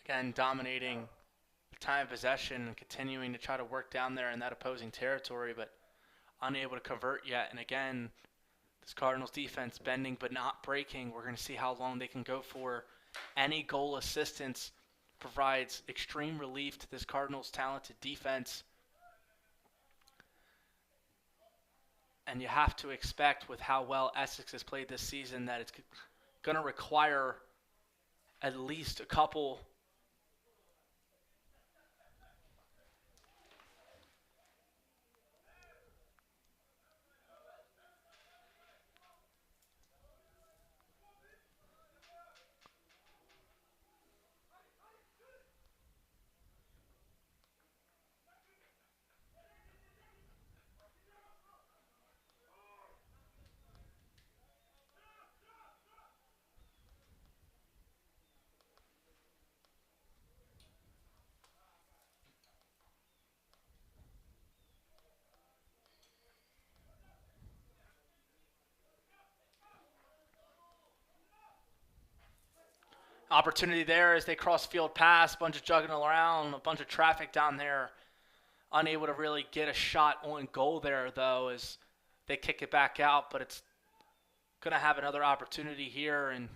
again dominating time of possession and continuing to try to work down there in that opposing territory, but unable to convert yet. And again, this Cardinals defense bending but not breaking. We're going to see how long they can go for. Any goal assistance provides extreme relief to this Cardinals talented defense. And you have to expect, with how well Essex has played this season, that it's going to require at least a couple opportunity there as they cross field pass, a bunch of juggling around, a bunch of traffic down there. Unable to really get a shot on goal there, though, as they kick it back out. But it's going to have another opportunity here, and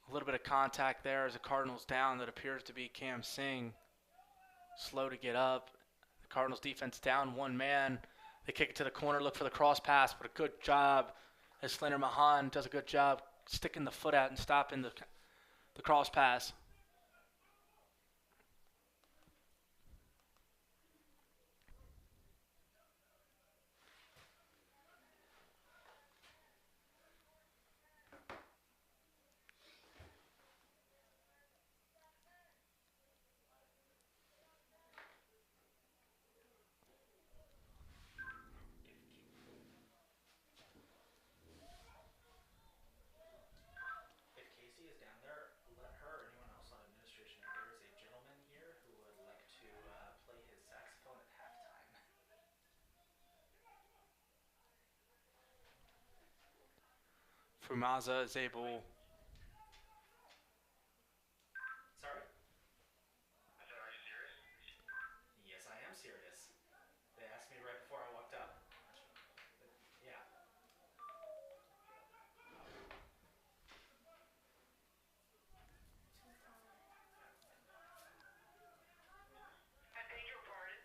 a little bit of contact there as the Cardinals down. That appears to be Cam Singh. Slow to get up. The Cardinals defense down one man. They kick it to the corner, look for the cross pass, but a good job as Slender Mahan does a good job sticking the foot out and stopping the cross pass. If Casey is down there, let her or anyone else on administration know there is a gentleman here who would like to play his saxophone at halftime. Fumaza is able. Sorry? I said, are you serious? Yes, I am serious. They asked me right before I walked up. But, yeah. I beg your pardon?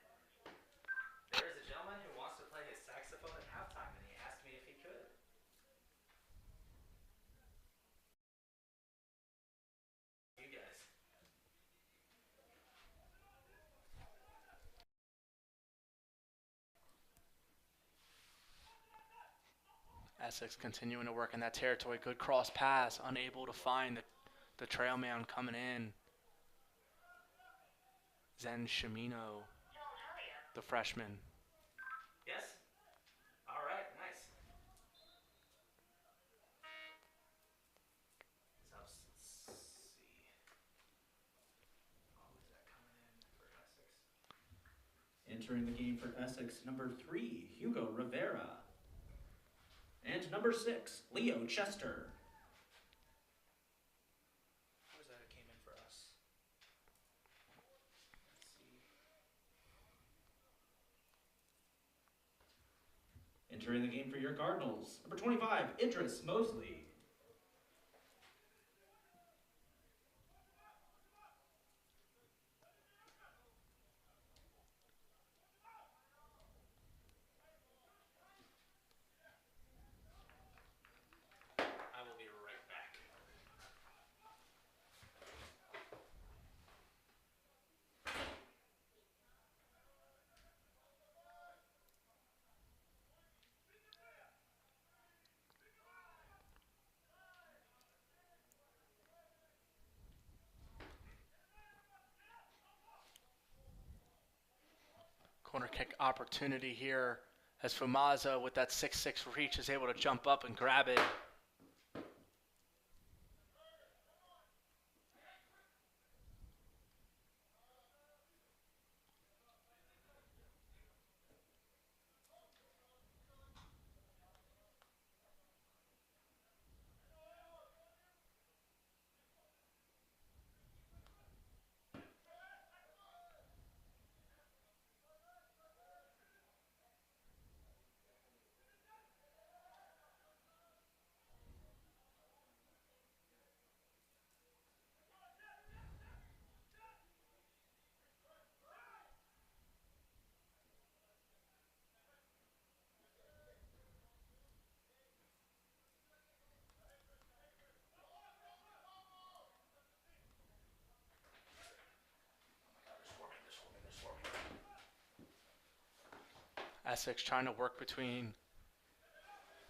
There is a gentleman who wants to play his saxophone at halftime, and he asked me if he could. You guys. Essex continuing to work in that territory. Good cross pass. Unable to find the trail man coming in. Zen Shimino, the freshman. Yes? All right, nice. So let's see. Who is that coming in for Essex? Entering the game for Essex, number 3, Hugo Rivera. And number 6, Leo Chester. Who is that who came in for us? Let's see. Entering the game for your Cardinals, number 25, Idris Mosley. I will be right back. Corner kick opportunity here as Fumaza with that 6'6" reach is able to jump up and grab it. Essex trying to work between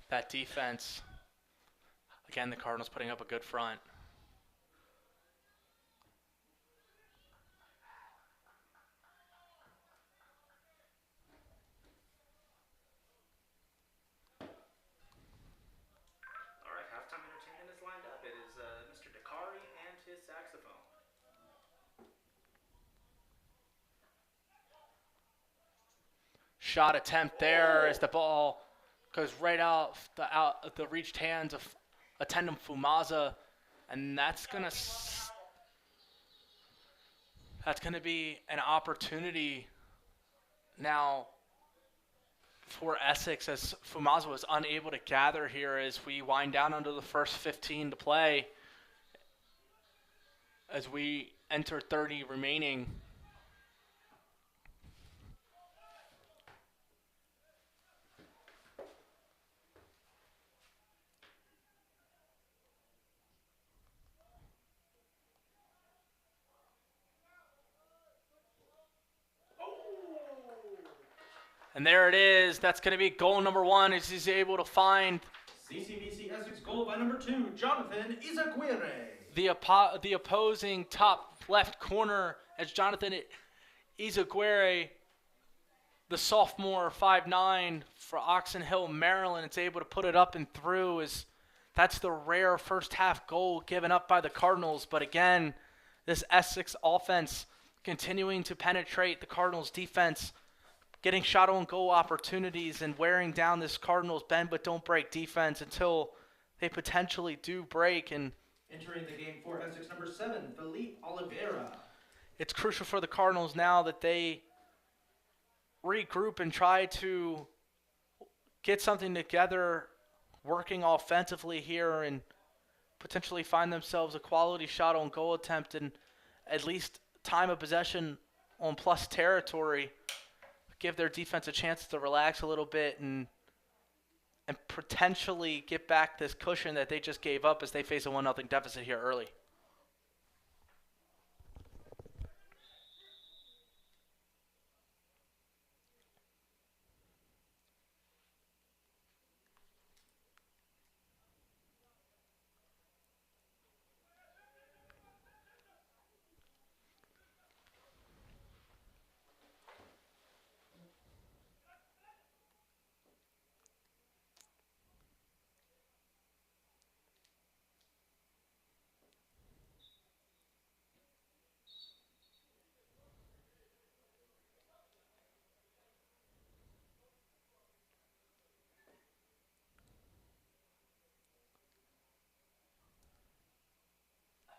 that defense. Again, the Cardinals putting up a good front. All right, halftime entertainment is lined up. It is Mr. Dakari and his saxophone. Shot attempt there as the ball goes right out the reached hands of attendant Fumaza, and that's gonna be an opportunity now for Essex, as Fumaza was unable to gather here as we wind down under the first 15 to play, as we enter 30 remaining. And there it is. That's going to be goal number 1 as he's able to find CCBC Essex goal by number 2, Jonathan Izaguirre. the opposing top left corner, as Jonathan Izaguirre, the sophomore, 5'9", for Oxon Hill, Maryland, is able to put it up and through. As that's the rare first half goal given up by the Cardinals. But again, this Essex offense continuing to penetrate the Cardinals defense, getting shot on goal opportunities and wearing down this Cardinals bend but don't break defense until they potentially do break. And entering the game for Essex, number 7, Felipe Oliveira. It's crucial for the Cardinals now that they regroup and try to get something together, working offensively here, and potentially find themselves a quality shot on goal attempt and at least time of possession on plus territory. Give their defense a chance to relax a little bit and potentially get back this cushion that they just gave up as they face a 1-0 deficit here early.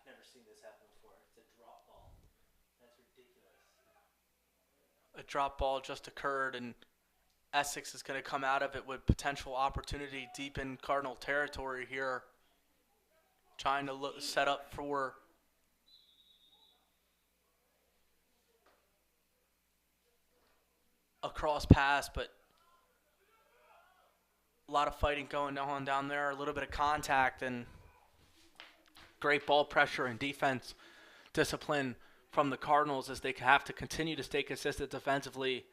I've never seen this happen before. It's a drop ball. That's ridiculous. A drop ball just occurred, and Essex is going to come out of it with potential opportunity deep in Cardinal territory here, trying to set up for a cross pass, but a lot of fighting going on down there, a little bit of contact, and great ball pressure and defense discipline from the Cardinals as they have to continue to stay consistent defensively.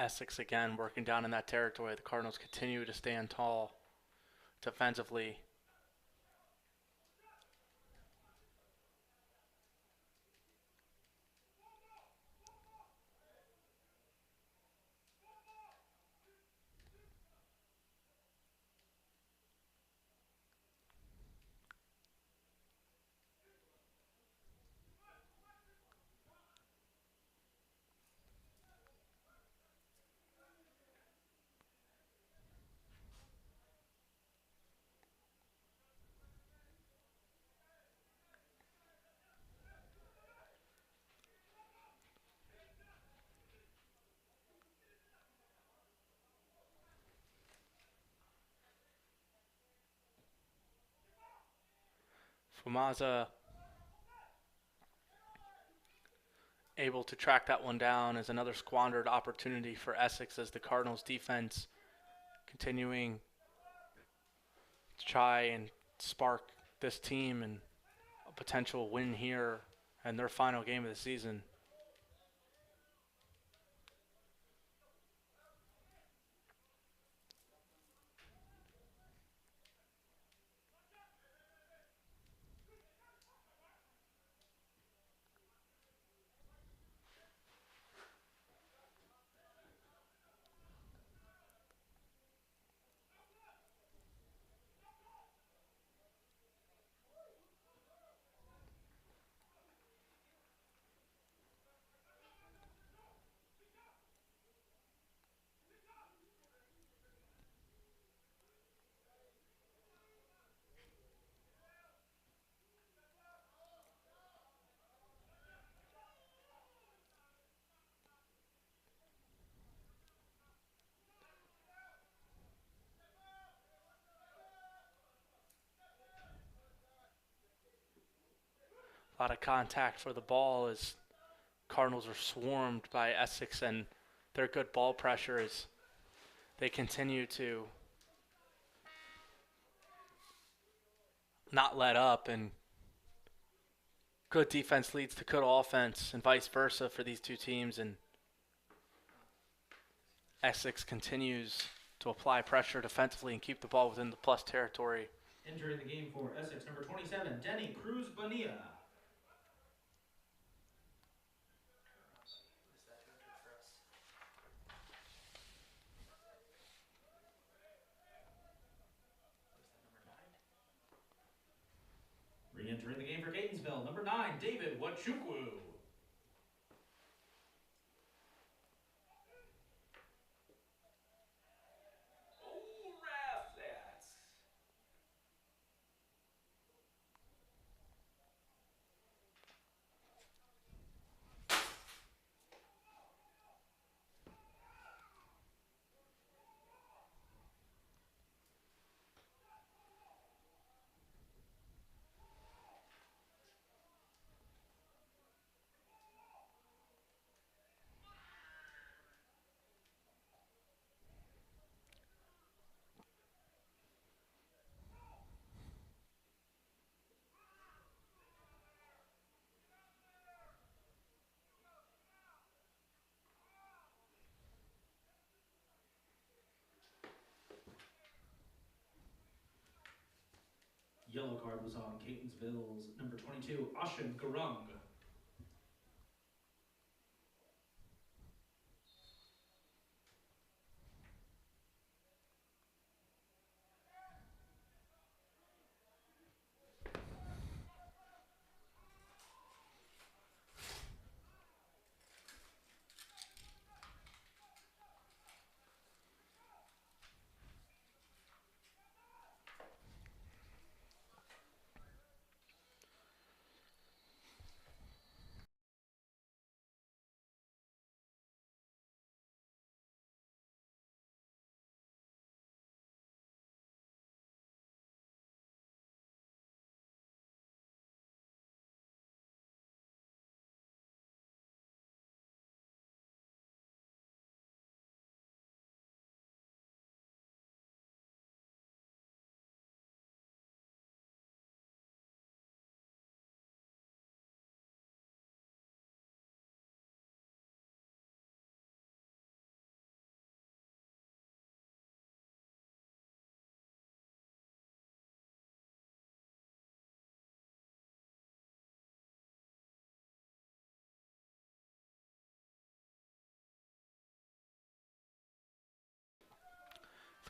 Essex again working down in that territory. The Cardinals continue to stand tall defensively. Fumaza able to track that one down as another squandered opportunity for Essex as the Cardinals defense continuing to try and spark this team and a potential win here and their final game of the season. A lot of contact for the ball as Cardinals are swarmed by Essex and their good ball pressure as they continue to not let up, and good defense leads to good offense and vice versa for these two teams, and Essex continues to apply pressure defensively and keep the ball within the plus territory. Entering the game for Essex, number 27, Denny Cruz Bonilla. Is that who entered for us? Was that number 9? Re-entering the game for Catonsville, number 9, David Wachukwu. Oh, ref, that's... Yellow card was on Catonsville's number 22, Ashin Garung.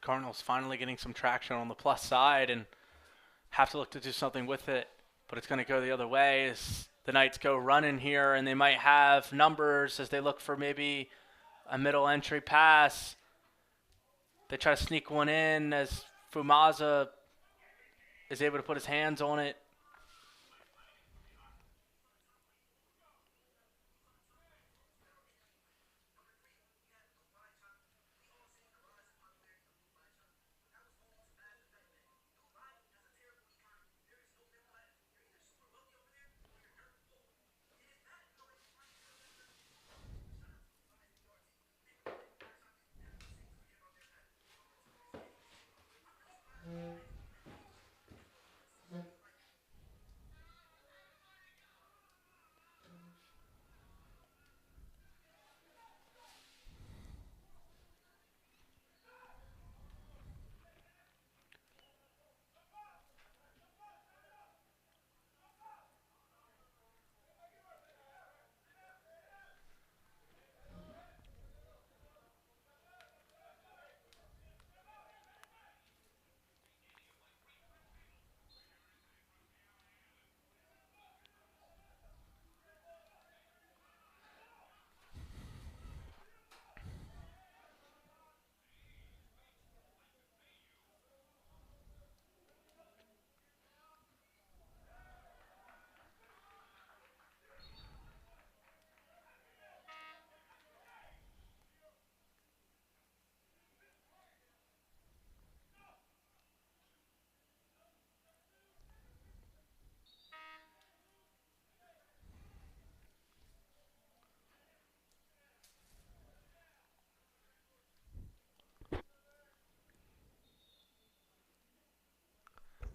The Cardinals finally getting some traction on the plus side and have to look to do something with it, but it's going to go the other way as the Knights go running here, and they might have numbers as they look for maybe a middle entry pass. They try to sneak one in as Fumaza is able to put his hands on it.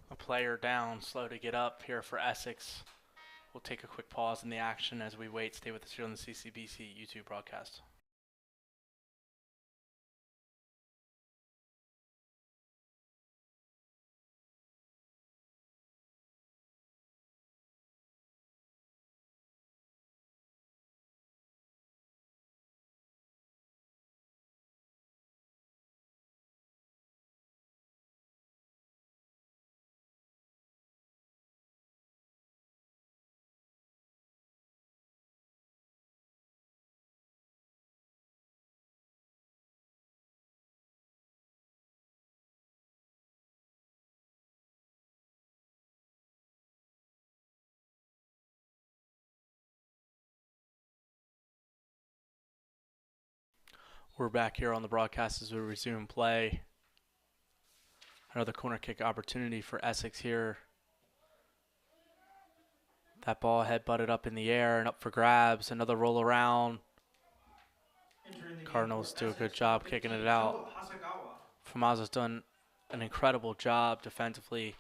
A player down, slow to get up here for Essex. We'll take a quick pause in the action as we wait. Stay with us here on the CCBC YouTube broadcast. We're back here on the broadcast as we resume play. Another corner kick opportunity for Essex here. That ball head butted up in the air and up for grabs. Another roll around. Cardinals do a good job kicking it out. Fumaza's done an incredible job defensively,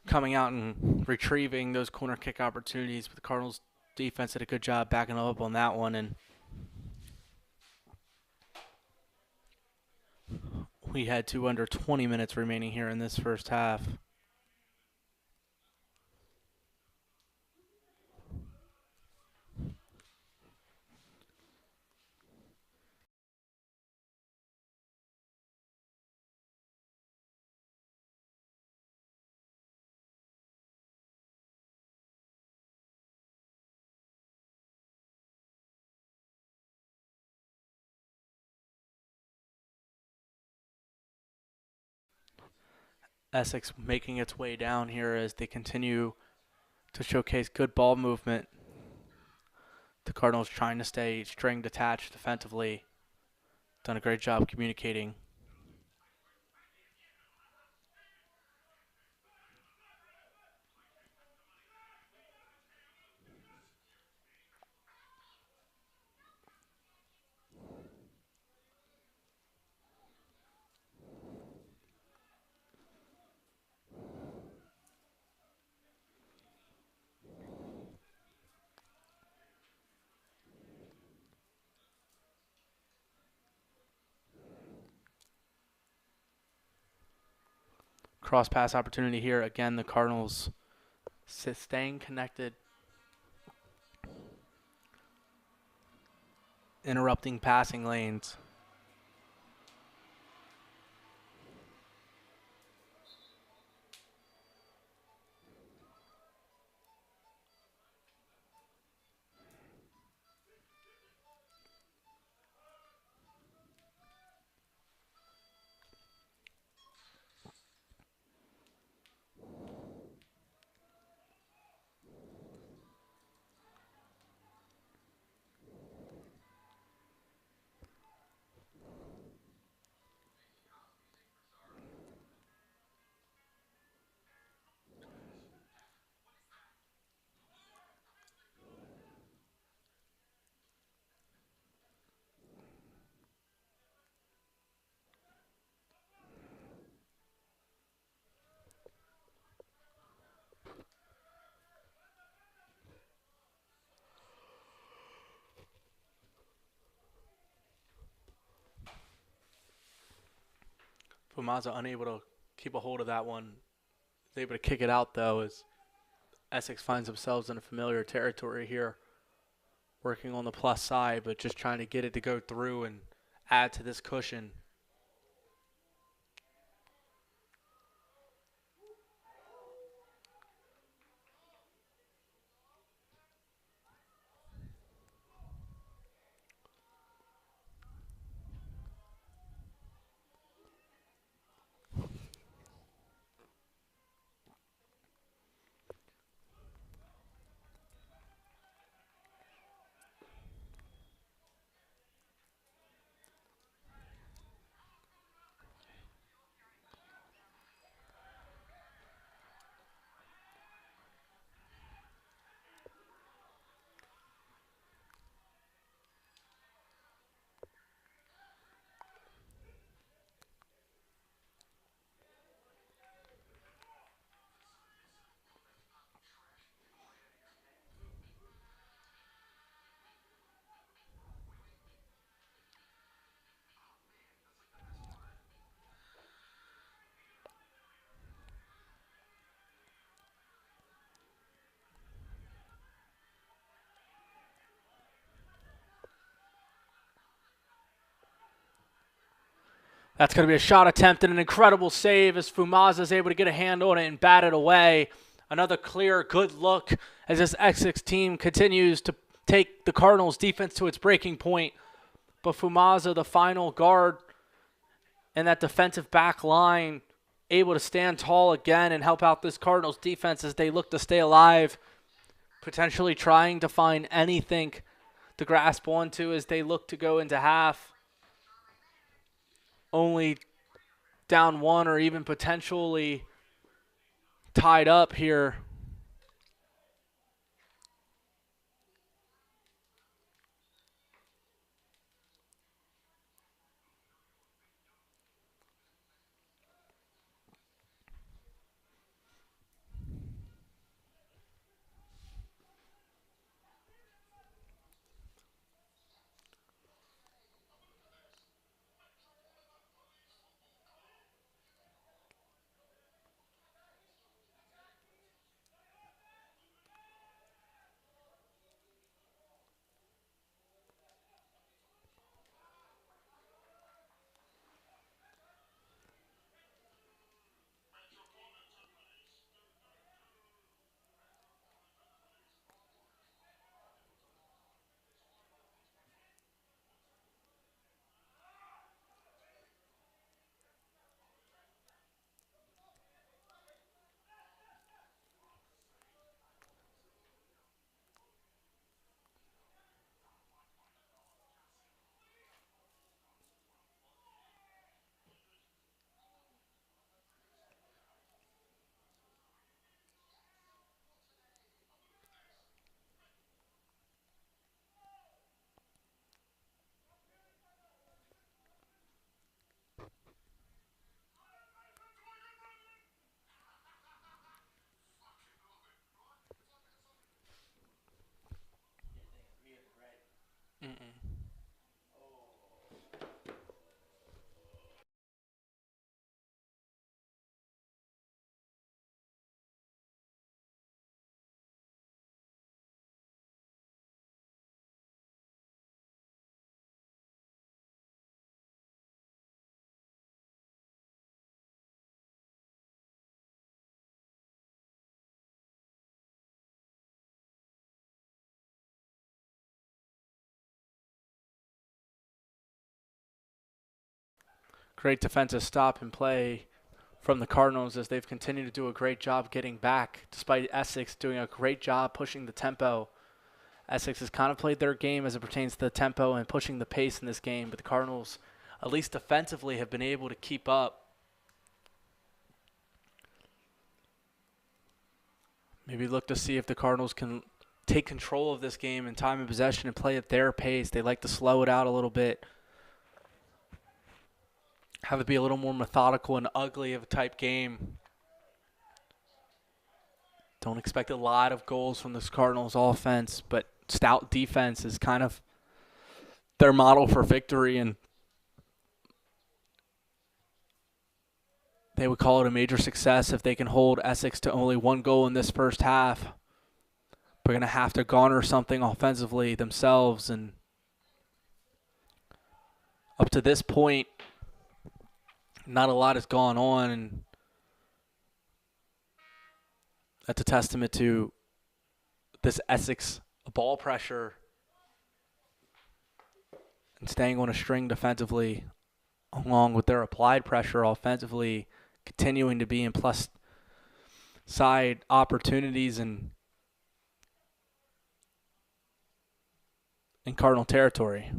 coming out and retrieving those corner kick opportunities. But the Cardinals defense did a good job backing up on that one, and we had under 20 minutes remaining here in this first half. Essex making its way down here as they continue to showcase good ball movement. The Cardinals trying to stay string detached defensively. Done a great job communicating. Cross pass opportunity here. Again, the Cardinals staying connected. Interrupting passing lanes. Fumaza unable to keep a hold of that one. Is able to kick it out, though, as Essex finds themselves in a familiar territory here, working on the plus side, but just trying to get it to go through and add to this cushion. That's going to be a shot attempt and an incredible save as Fumaza is able to get a hand on it and bat it away. Another clear, good look as this Essex team continues to take the Cardinals' defense to its breaking point. But Fumaza, the final guard, and that defensive back line, able to stand tall again and help out this Cardinals defense as they look to stay alive, potentially trying to find anything to grasp onto as they look to go into half. Only down one or even potentially tied up here. Great defensive stop and play from the Cardinals as they've continued to do a great job getting back, despite Essex doing a great job pushing the tempo. Essex has kind of played their game as it pertains to the tempo and pushing the pace in this game, but the Cardinals, at least defensively, have been able to keep up. Maybe look to see if the Cardinals can take control of this game in time of possession and play at their pace. They like to slow it out a little bit, have it be a little more methodical and ugly of a type game. Don't expect a lot of goals from this Cardinals offense, but stout defense is kind of their model for victory. And they would call it a major success if they can hold Essex to only 1 goal in this first half. They're going to have to garner something offensively themselves, and up to this point, not a lot has gone on, and that's a testament to this Essex ball pressure and staying on a string defensively, along with their applied pressure offensively, continuing to be in plus side opportunities and in Cardinal territory.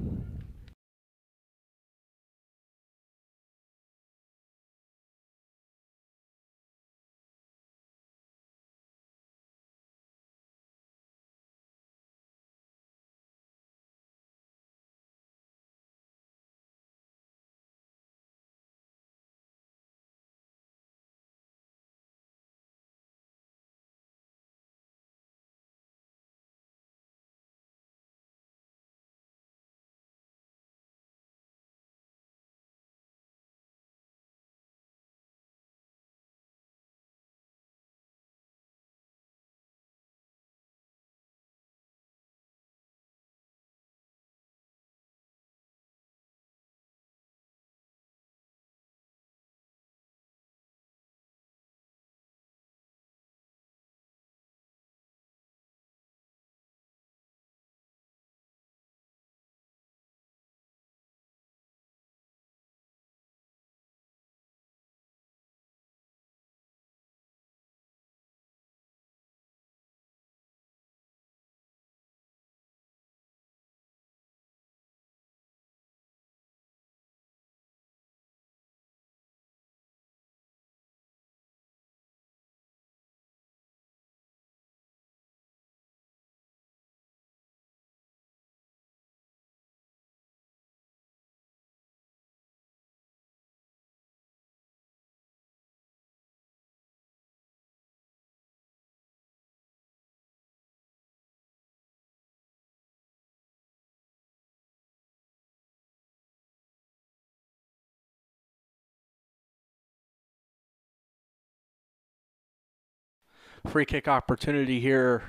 Free kick opportunity here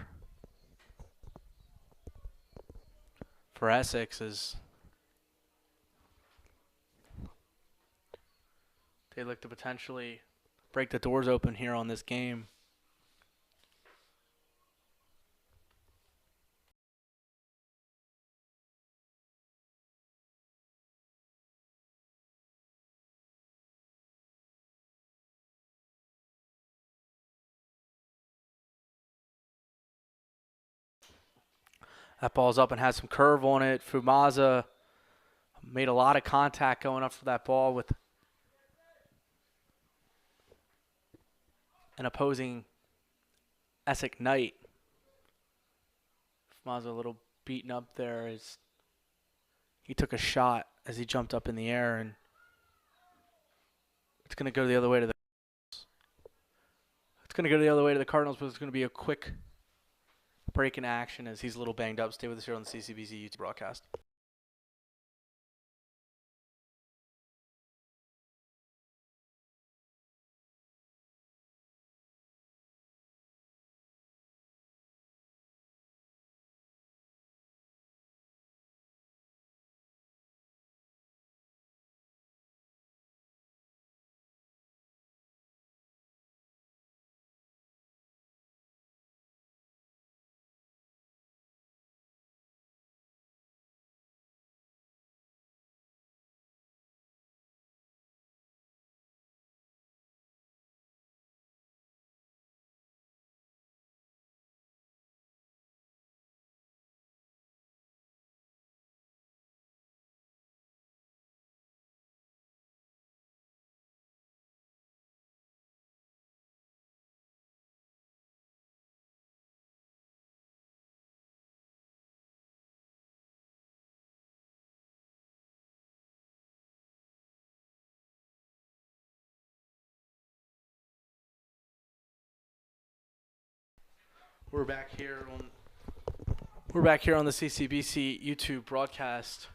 for Essex as they look to potentially break the doors open here on this game. That ball's up and has some curve on it. Fumaza made a lot of contact going up for that ball with an opposing Essex Knight. Fumaza a little beaten up there as he took a shot as he jumped up in the air, and it's going to go the other way to the Cardinals, but it's going to be a quick break in action as he's a little banged up. Stay with us here on the CCBC YouTube broadcast. We're back here on the CCBC YouTube broadcast.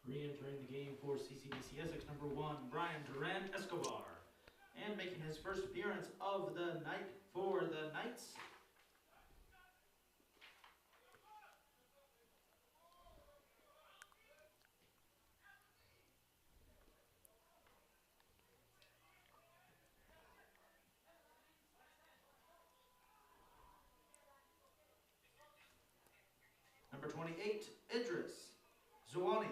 Re-entering the game for CCDC Essex, number 1, Brian Duran Escobar. And making his first appearance of the night for the Knights, number 28, Idris Zouani.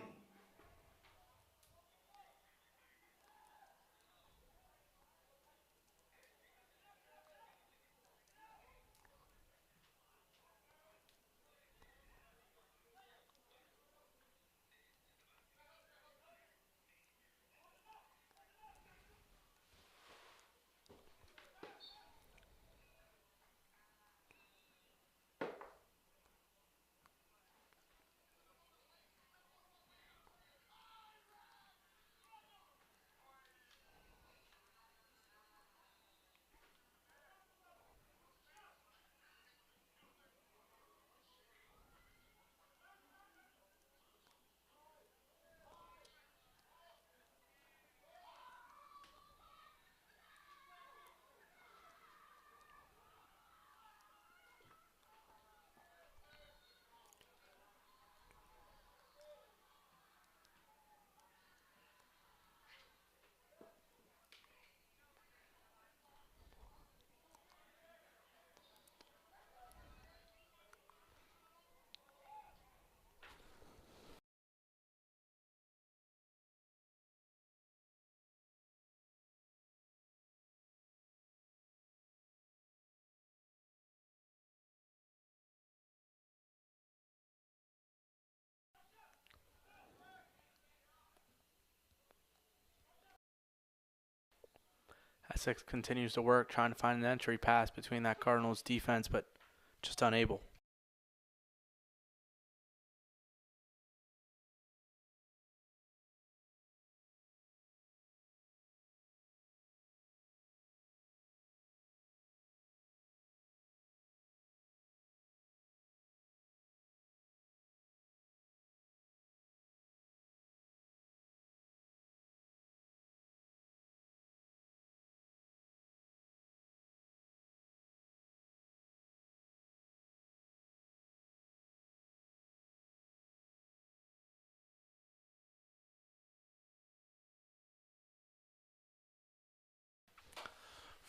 Essex continues to work, trying to find an entry pass between that Cardinals defense, but just unable.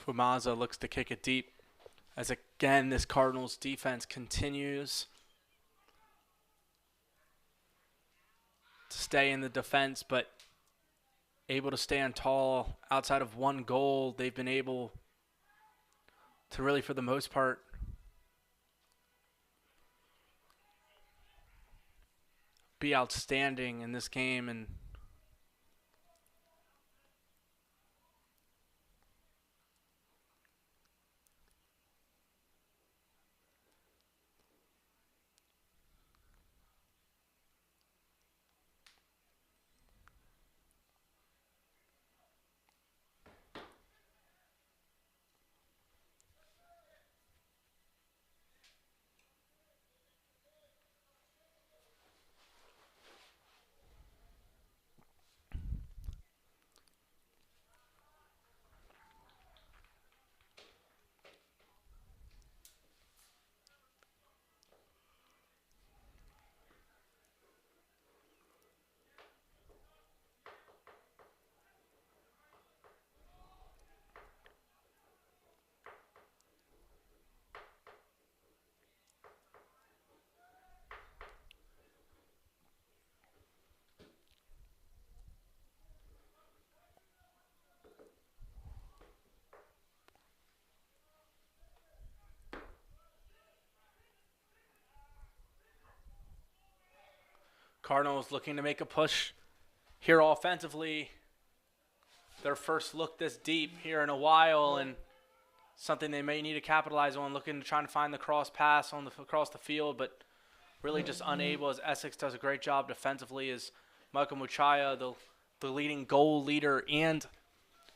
Fumaza looks to kick it deep, as again this Cardinals defense continues to stay in the defense, but able to stand tall. Outside of one goal, they've been able to really, for the most part, be outstanding in this game. And Cardinals looking to make a push here offensively. Their first look this deep here in a while, and something they may need to capitalize on, looking to try to find the cross pass across the field, but really just unable, as Essex does a great job defensively, as Michael Muchaya, the leading goal leader and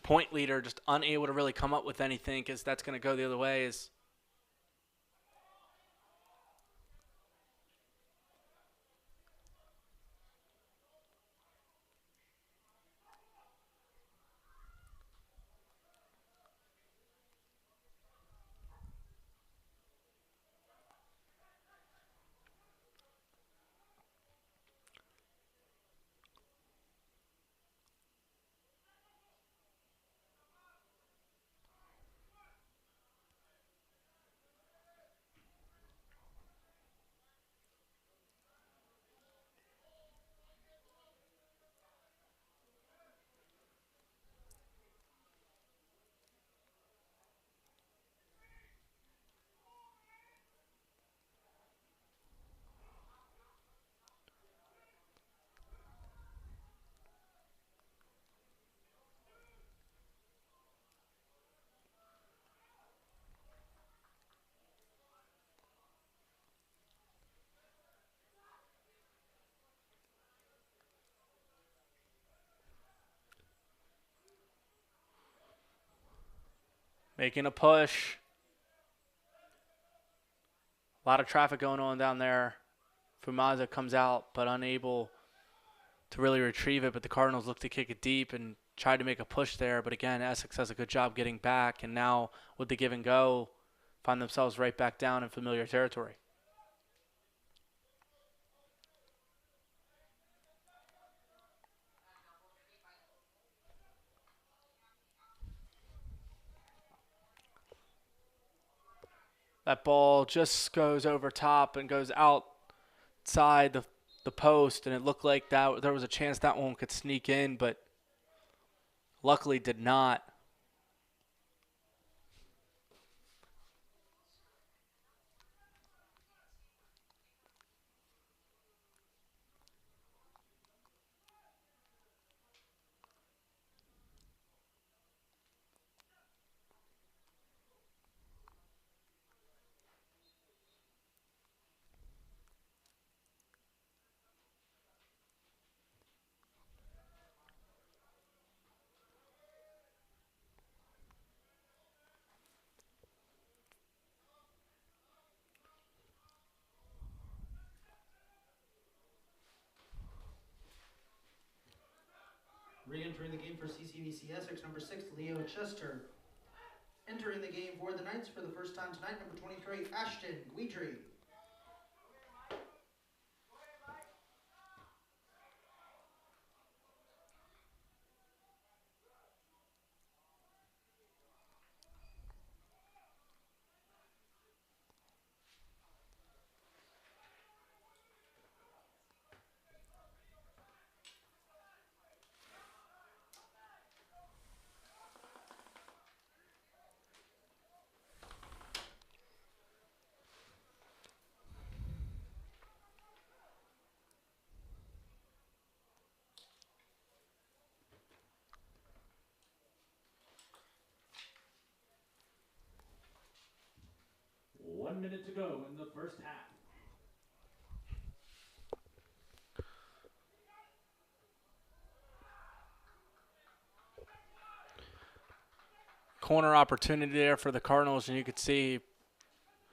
point leader, just unable to really come up with anything, because that's going to go the other way. Is Making a push. A lot of traffic going on down there. Fumaza comes out, but unable to really retrieve it. But the Cardinals look to kick it deep and try to make a push there. But again, Essex does a good job getting back. And now with the give and go, find themselves right back down in familiar territory. That ball just goes over top and goes outside the post, and it looked like that there was a chance that one could sneak in, but luckily did not. Re-entering the game for CCBC Essex, number 6, Leo Chester. Entering the game for the Knights for the first time tonight, number 23, Ashton Guidry. One minute to go in the first half. Corner opportunity there for the Cardinals, and you could see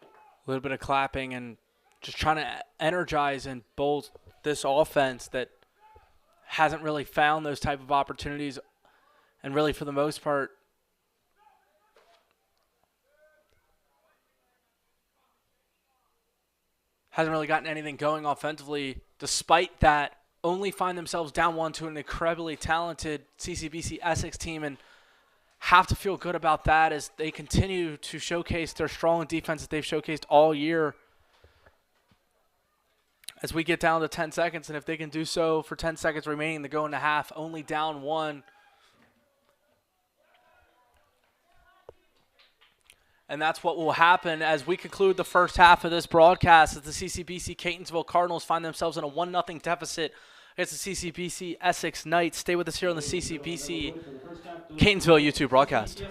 a little bit of clapping and just trying to energize and bolt this offense that hasn't really found those type of opportunities, and really for the most part hasn't really gotten anything going offensively. Despite that, only find themselves down 1 to an incredibly talented CCBC Essex team, and have to feel good about that as they continue to showcase their strong defense that they've showcased all year. As we get down to 10 seconds, and if they can do so for 10 seconds remaining to go into half, only down 1. And that's what will happen as we conclude the first half of this broadcast as the CCBC Catonsville Cardinals find themselves in a 1-0 deficit against the CCBC Essex Knights. Stay with us here on the CCBC Catonsville YouTube broadcast.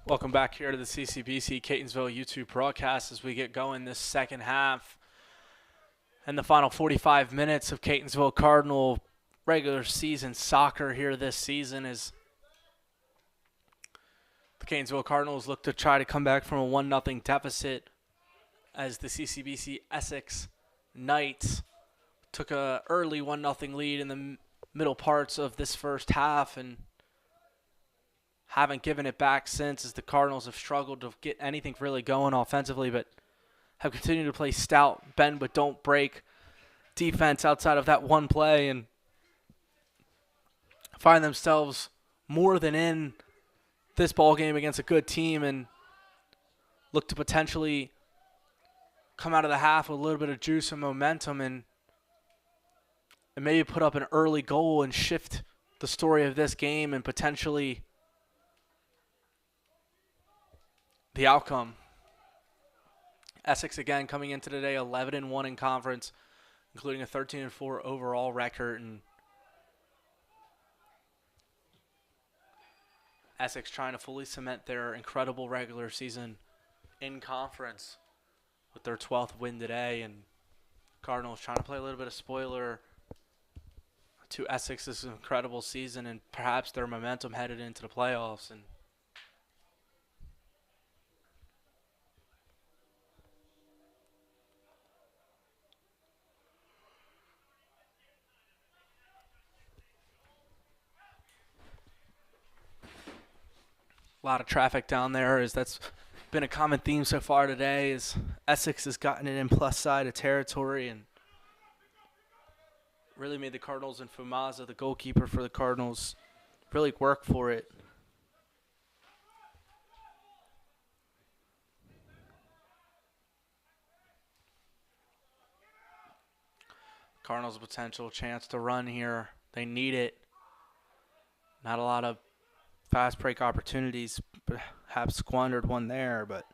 Welcome back here to the CCBC Catonsville YouTube broadcast as we get going this second half and the final 45 minutes of Catonsville Cardinal regular season soccer here this season as the Catonsville Cardinals look to try to come back from a 1-0 deficit as the CCBC Essex Knights took a early 1-0 lead in the middle parts of this first half and haven't given it back since as the Cardinals have struggled to get anything really going offensively, but have continued to play stout, bend but don't break defense outside of that one play and find themselves more than in this ball game against a good team and look to potentially come out of the half with a little bit of juice and momentum and maybe put up an early goal and shift the story of this game and potentially the outcome. Essex again coming into today 11-1 in conference, including a 13-4 overall record, and Essex trying to fully cement their incredible regular season in conference with their 12th win today, and Cardinals trying to play a little bit of spoiler to Essex's incredible season and perhaps their momentum headed into the playoffs. And a lot of traffic down there, as that's been a common theme so far today, as Essex has gotten it in plus side of territory and really made the Cardinals and Fumaza, the goalkeeper for the Cardinals, really work for it. Cardinals a potential chance to run here. They need it. Not a lot of fast break opportunities, but have squandered one there, but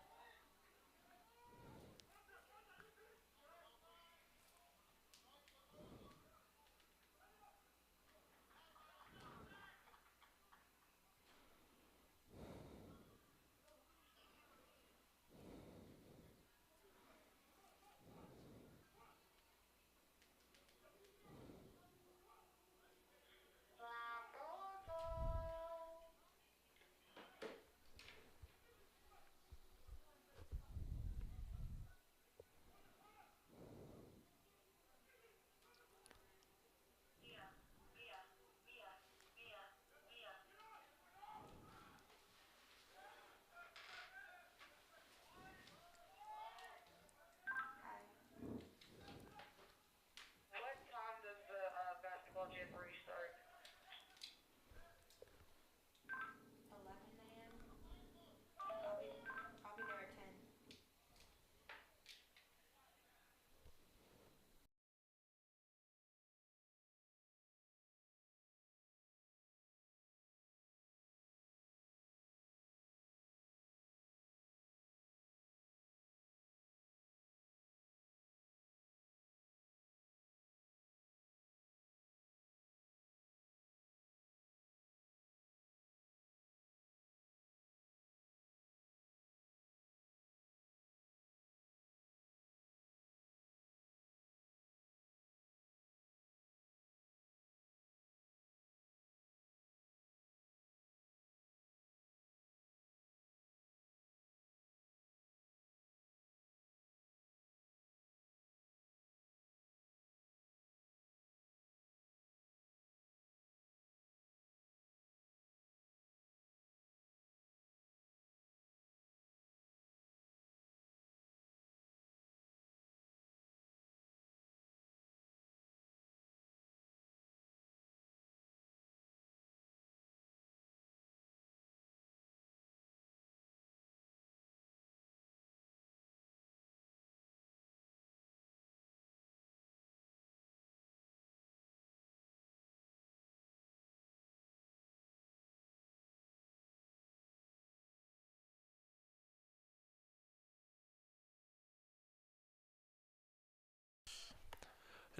What time does the basketball jamboree start? 11 a.m. I'll be there at 10.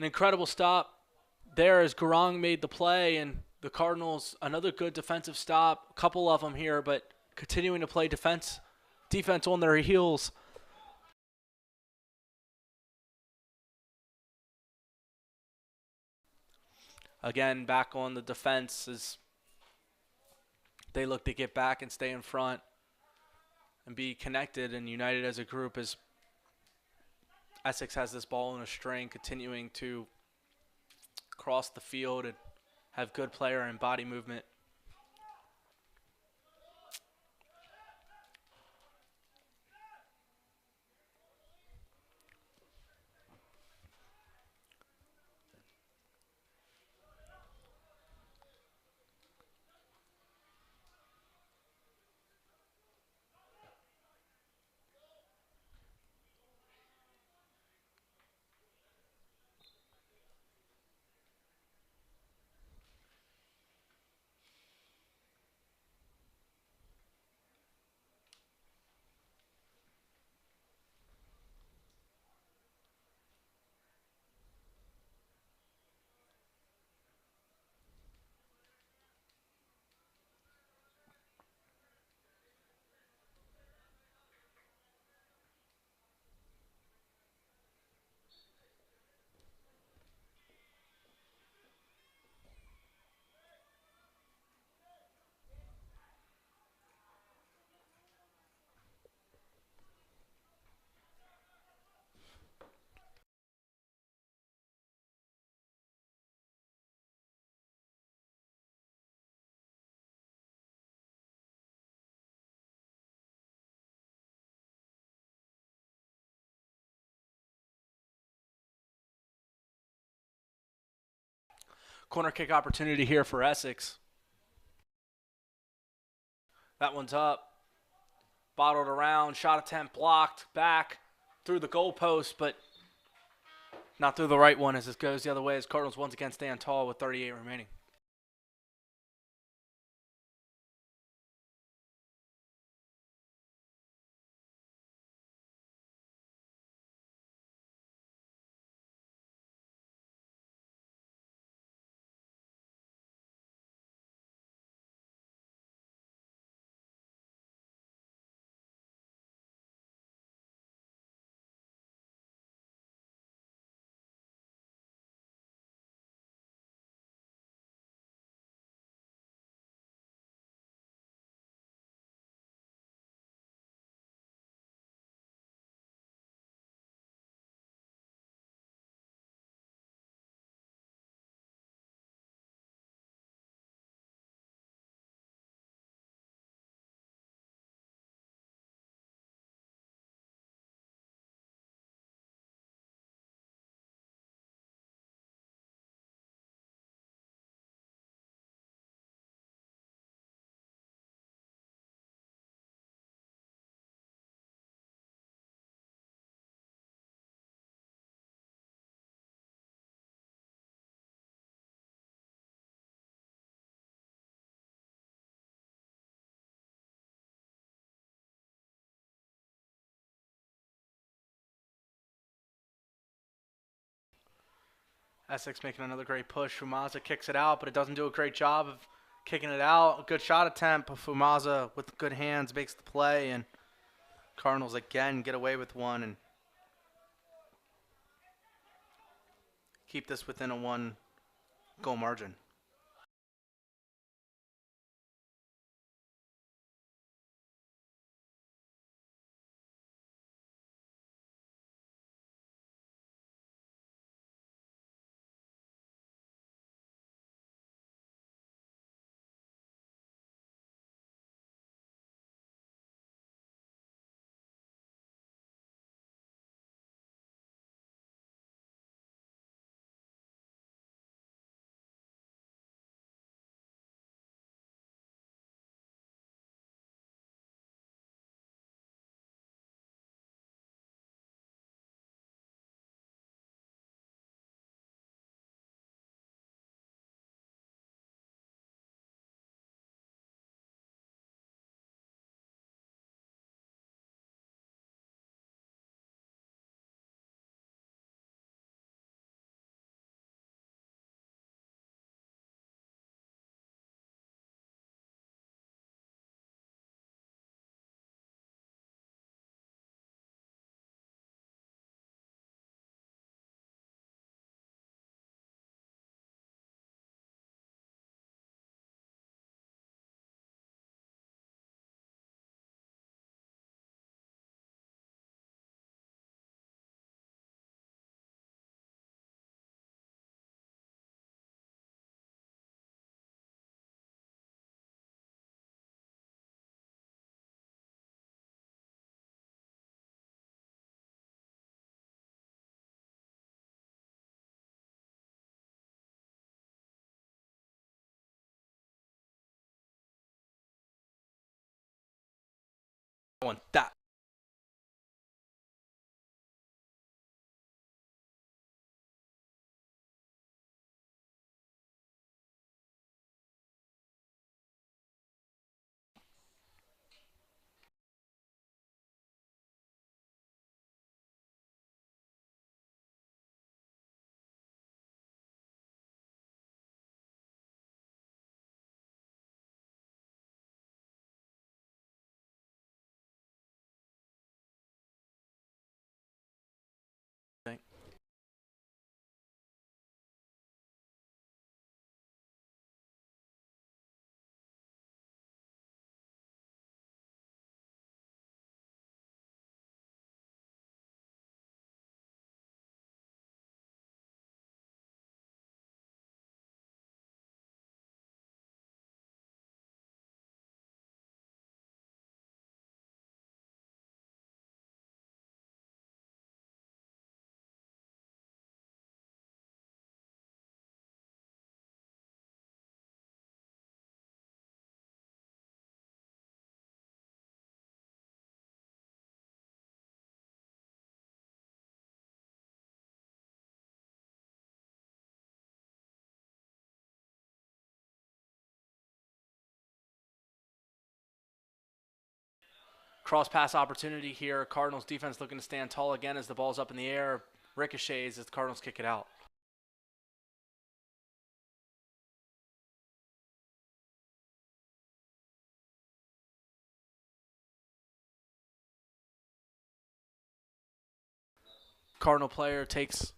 an incredible stop there as Garang made the play, and the Cardinals, another good defensive stop, a couple of them here, but continuing to play defense on their heels. Again, back on the defense as they look to get back and stay in front and be connected and united as a group as Essex has this ball in a string, continuing to cross the field and have good player and body movement. Corner kick opportunity here for Essex. That one's up. Bottled around, shot attempt blocked, back through the goalpost, but not through the right one as this goes the other way as Cardinals once again stand tall with 38 remaining. Essex making another great push. Fumaza kicks it out, but it doesn't do a great job of kicking it out. A good shot attempt. Fumaza with good hands makes the play, and Cardinals again get away with one and keep this within a 1-goal margin. one. That. Cross pass opportunity here. Cardinals defense looking to stand tall again as the ball's up in the air. Ricochets as the Cardinals kick it out. Cardinal player takes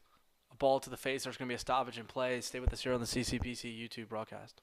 a ball to the face. There's going to be a stoppage in play. Stay with us here on the CCPC YouTube broadcast.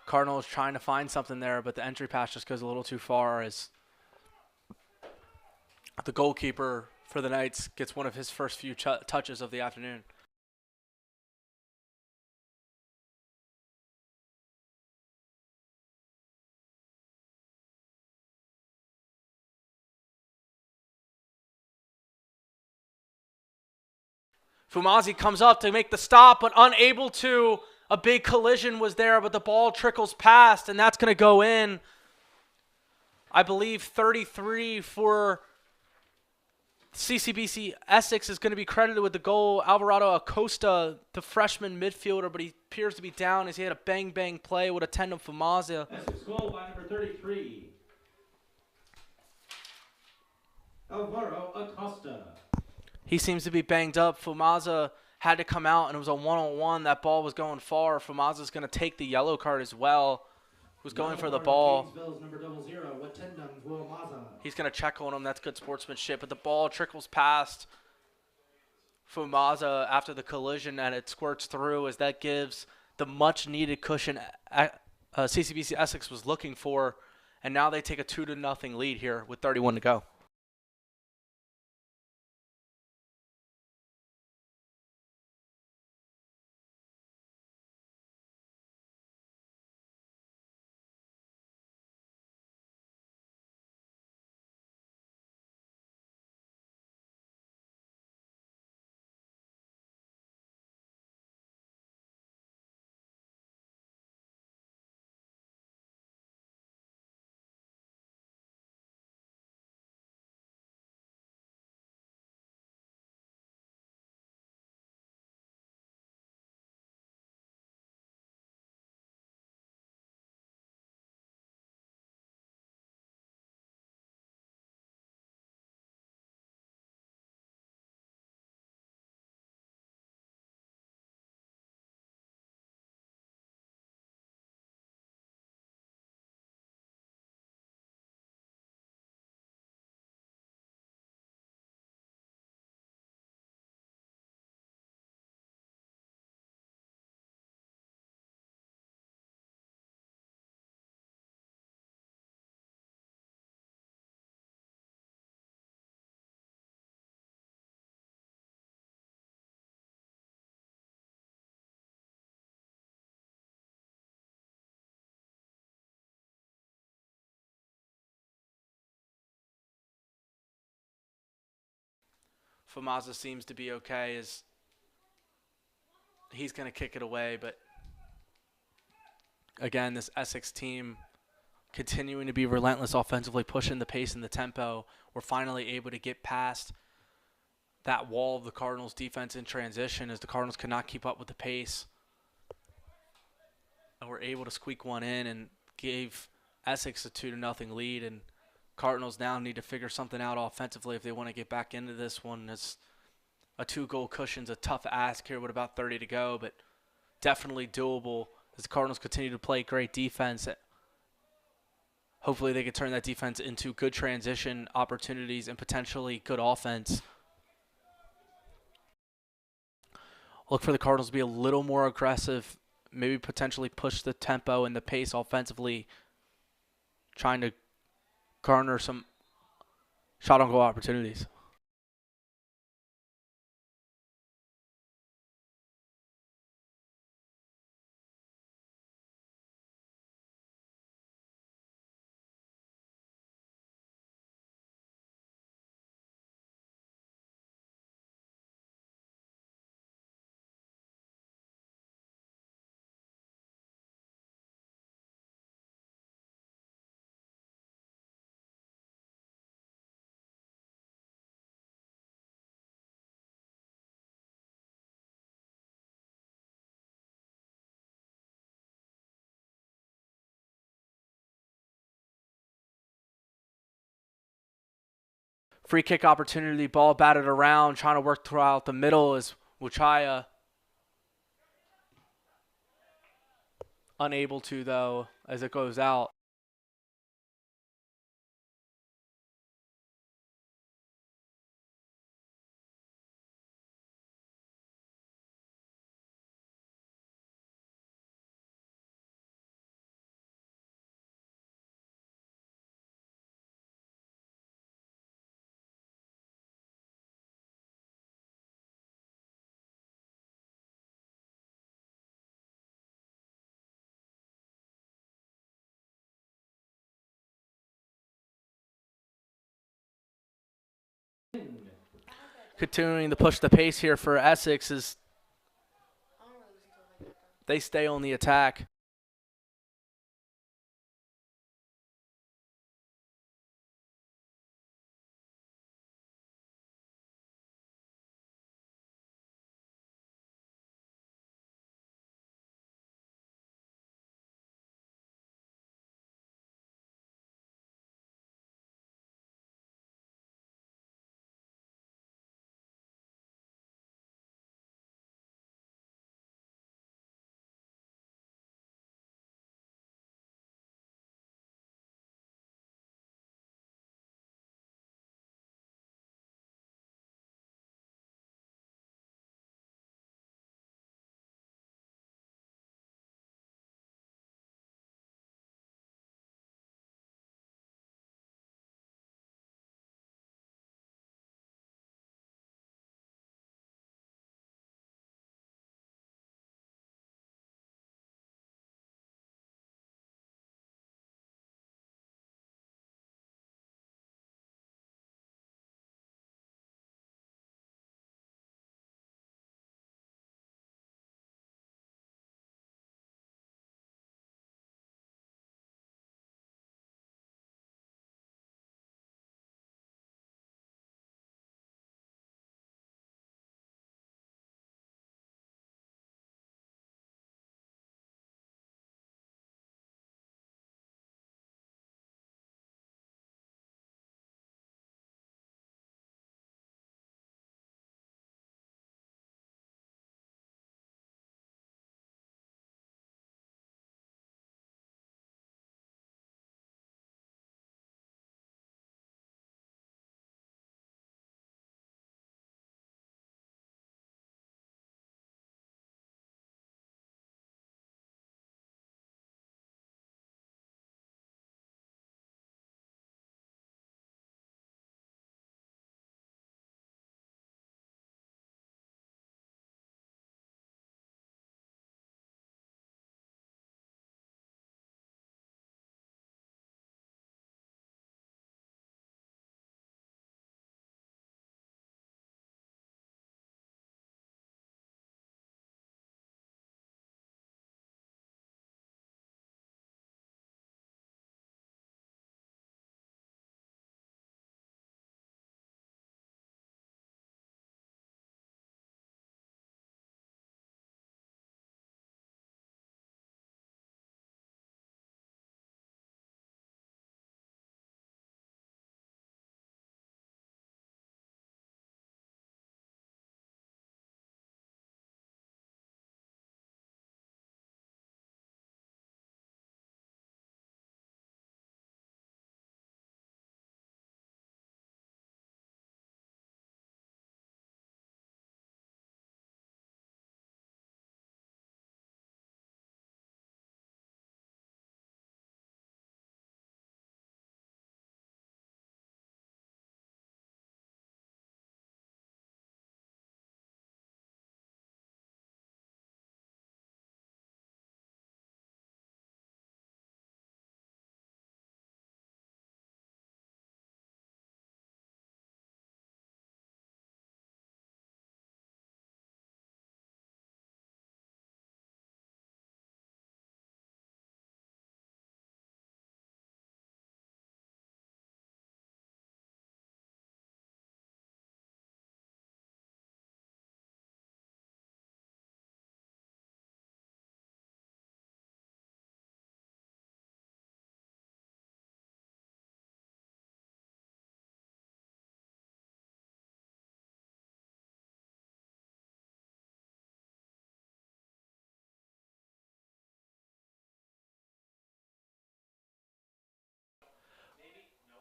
Cardinals trying to find something there, but the entry pass just goes a little too far as the goalkeeper for the Knights gets one of his first few touches of the afternoon. Fumazi comes up to make the stop, but unable to. A big collision was there, but the ball trickles past, and that's going to go in. I believe 33 for CCBC Essex is going to be credited with the goal. Alvarado Acosta, the freshman midfielder, but he appears to be down as he had a bang-bang play with a tendon Famaza. Essex goal by number 33. Alvaro Acosta. He seems to be banged up. Famaza had to come out, and it was a one-on-one. That ball was going far. Famaza's going to take the yellow card as well. Who's going for the ball. Number 00, Watendam Vuamaza. He's going to check on him. That's good sportsmanship. But the ball trickles past Fumaza after the collision, and it squirts through as that gives the much-needed cushion CCBC Essex was looking for. And now they take a 2-0 lead here with 31 to go. Famaza seems to be okay as he's going to kick it away. But again, this Essex team continuing to be relentless offensively, pushing the pace and the tempo. We're finally able to get past that wall of the Cardinals' defense in transition as the Cardinals could not keep up with the pace. And we're able to squeak one in and gave Essex a 2-0 lead. And Cardinals now need to figure something out offensively if they want to get back into this one. It's a 2-goal cushion's a tough ask here with about 30 to go, but definitely doable as the Cardinals continue to play great defense. Hopefully they can turn that defense into good transition opportunities and potentially good offense. Look for the Cardinals to be a little more aggressive, maybe potentially push the tempo and the pace offensively, trying to garner some shot-on-goal opportunities. Free kick opportunity, ball batted around, trying to work throughout the middle is Wuchaya. Unable to, though, as it goes out. Continuing to push the pace here for Essex as they stay on the attack.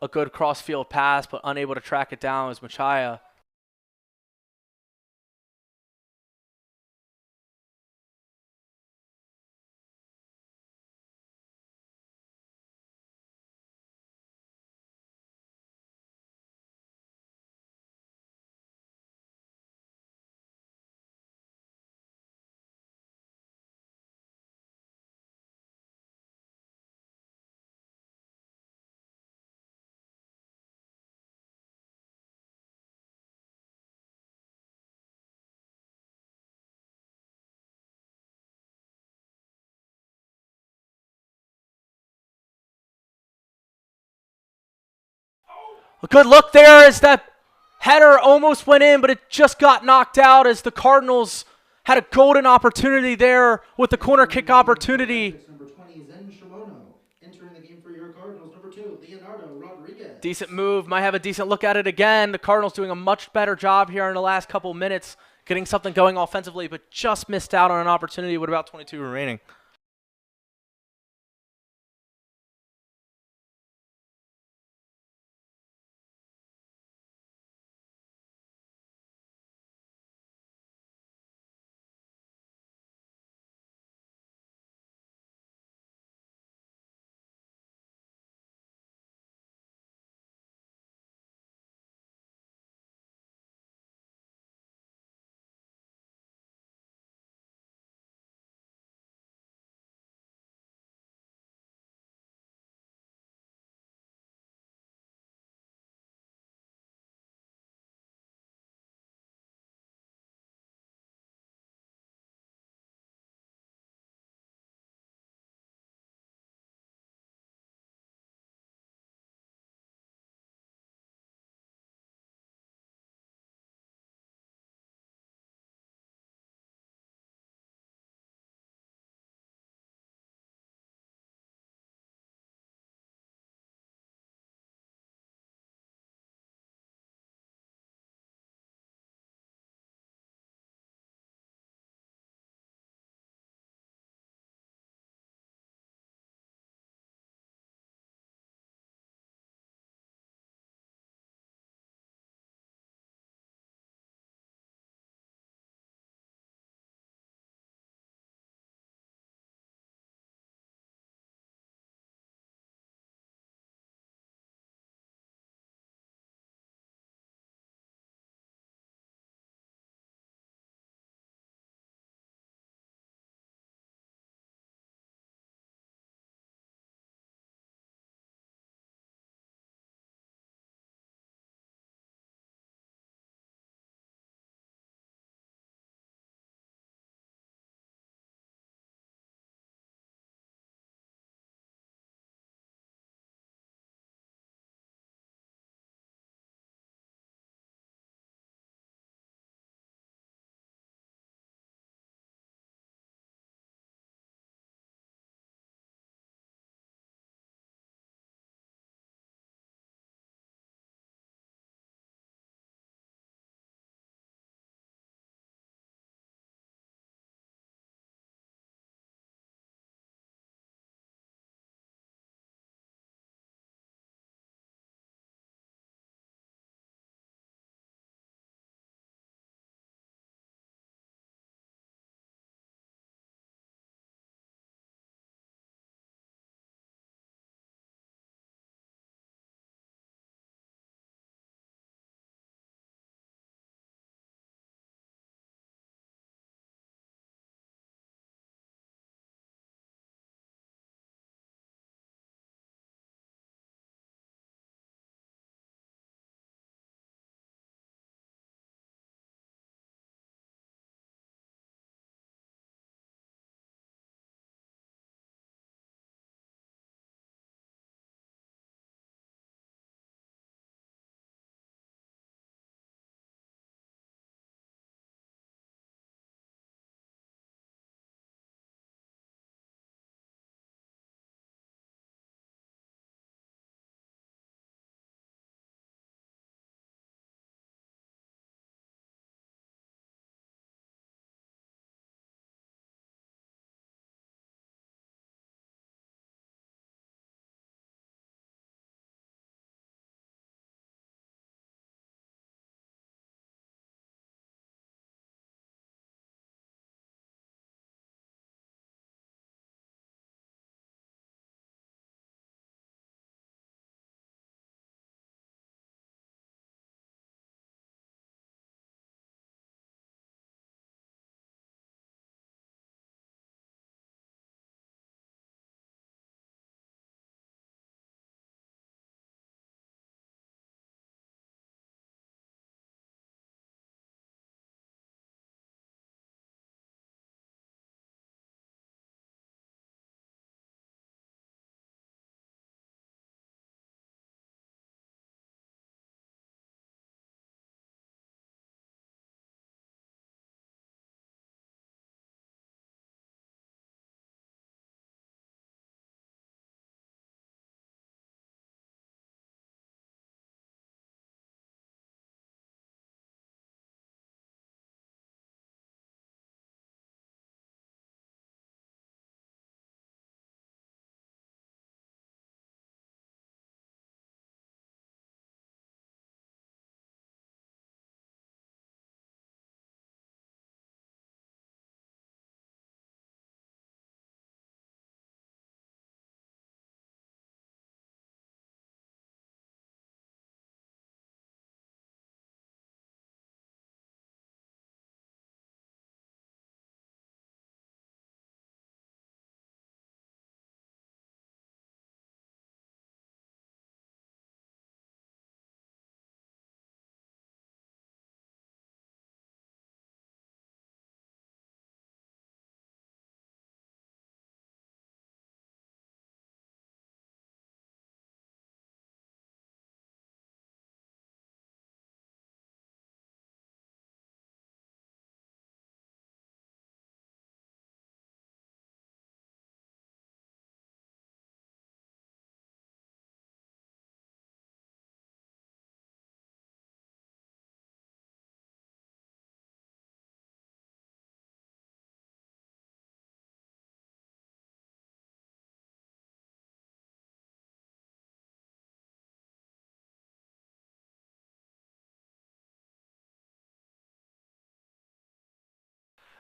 a good cross-field pass, but unable to track it down was Machaya. A good look there as that header almost went in, but it just got knocked out as the Cardinals had a golden opportunity there with the corner kick opportunity. Number 20, Zen Shimono. Entering the game for your Cardinals, number 2, Leonardo Rodriguez. Decent move. Might have a decent look at it again. The Cardinals doing a much better job here in the last couple minutes, getting something going offensively, but just missed out on an opportunity with about 22 remaining.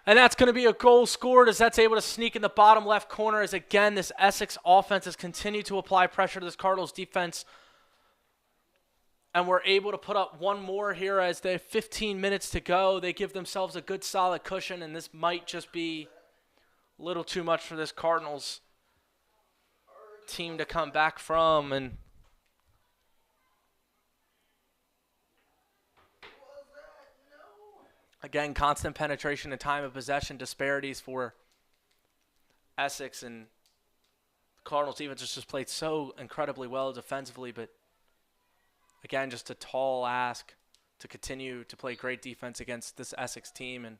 And that's going to be a goal scored as that's able to sneak in the bottom left corner as, again, this Essex offense has continued to apply pressure to this Cardinals defense. And we're able to put up one more here as they have 15 minutes to go. They give themselves a good solid cushion, and this might just be a little too much for this Cardinals team to come back from. And again, constant penetration and time of possession disparities for Essex, and the Cardinals defense just played so incredibly well defensively, but again, just a tall ask to continue to play great defense against this Essex team. And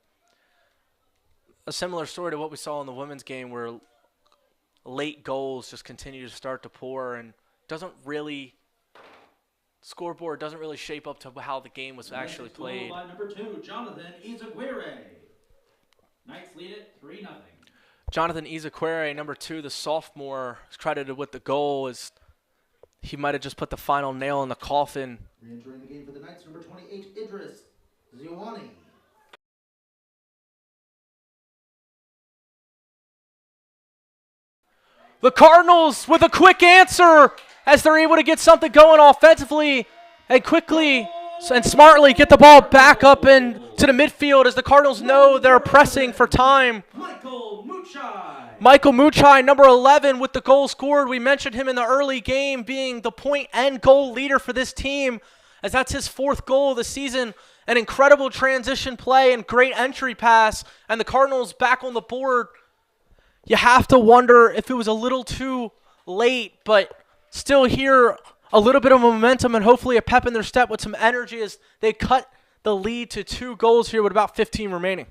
a similar story to what we saw in the women's game where late goals just continue to start to pour and scoreboard doesn't really shape up to how the game was actually played. By number 2, Jonathan Izaguirre. Knights lead it 3-0. Jonathan Izaguirre, number 2, the sophomore, is credited with the goal as he might have just put the final nail in the coffin. Re-entering the game for the Knights, number 28, Idris Ziwani. The Cardinals with a quick answer as they're able to get something going offensively and quickly and smartly get the ball back up into the midfield as the Cardinals know they're pressing for time. Michael Muchai, number 11, with the goal scored. We mentioned him in the early game being the point and goal leader for this team as that's his 4th goal of the season. An incredible transition play and great entry pass, and the Cardinals back on the board. You have to wonder if it was a little too late, but still here a little bit of momentum and hopefully a pep in their step with some energy as they cut the lead to 2 goals here with about 15 remaining.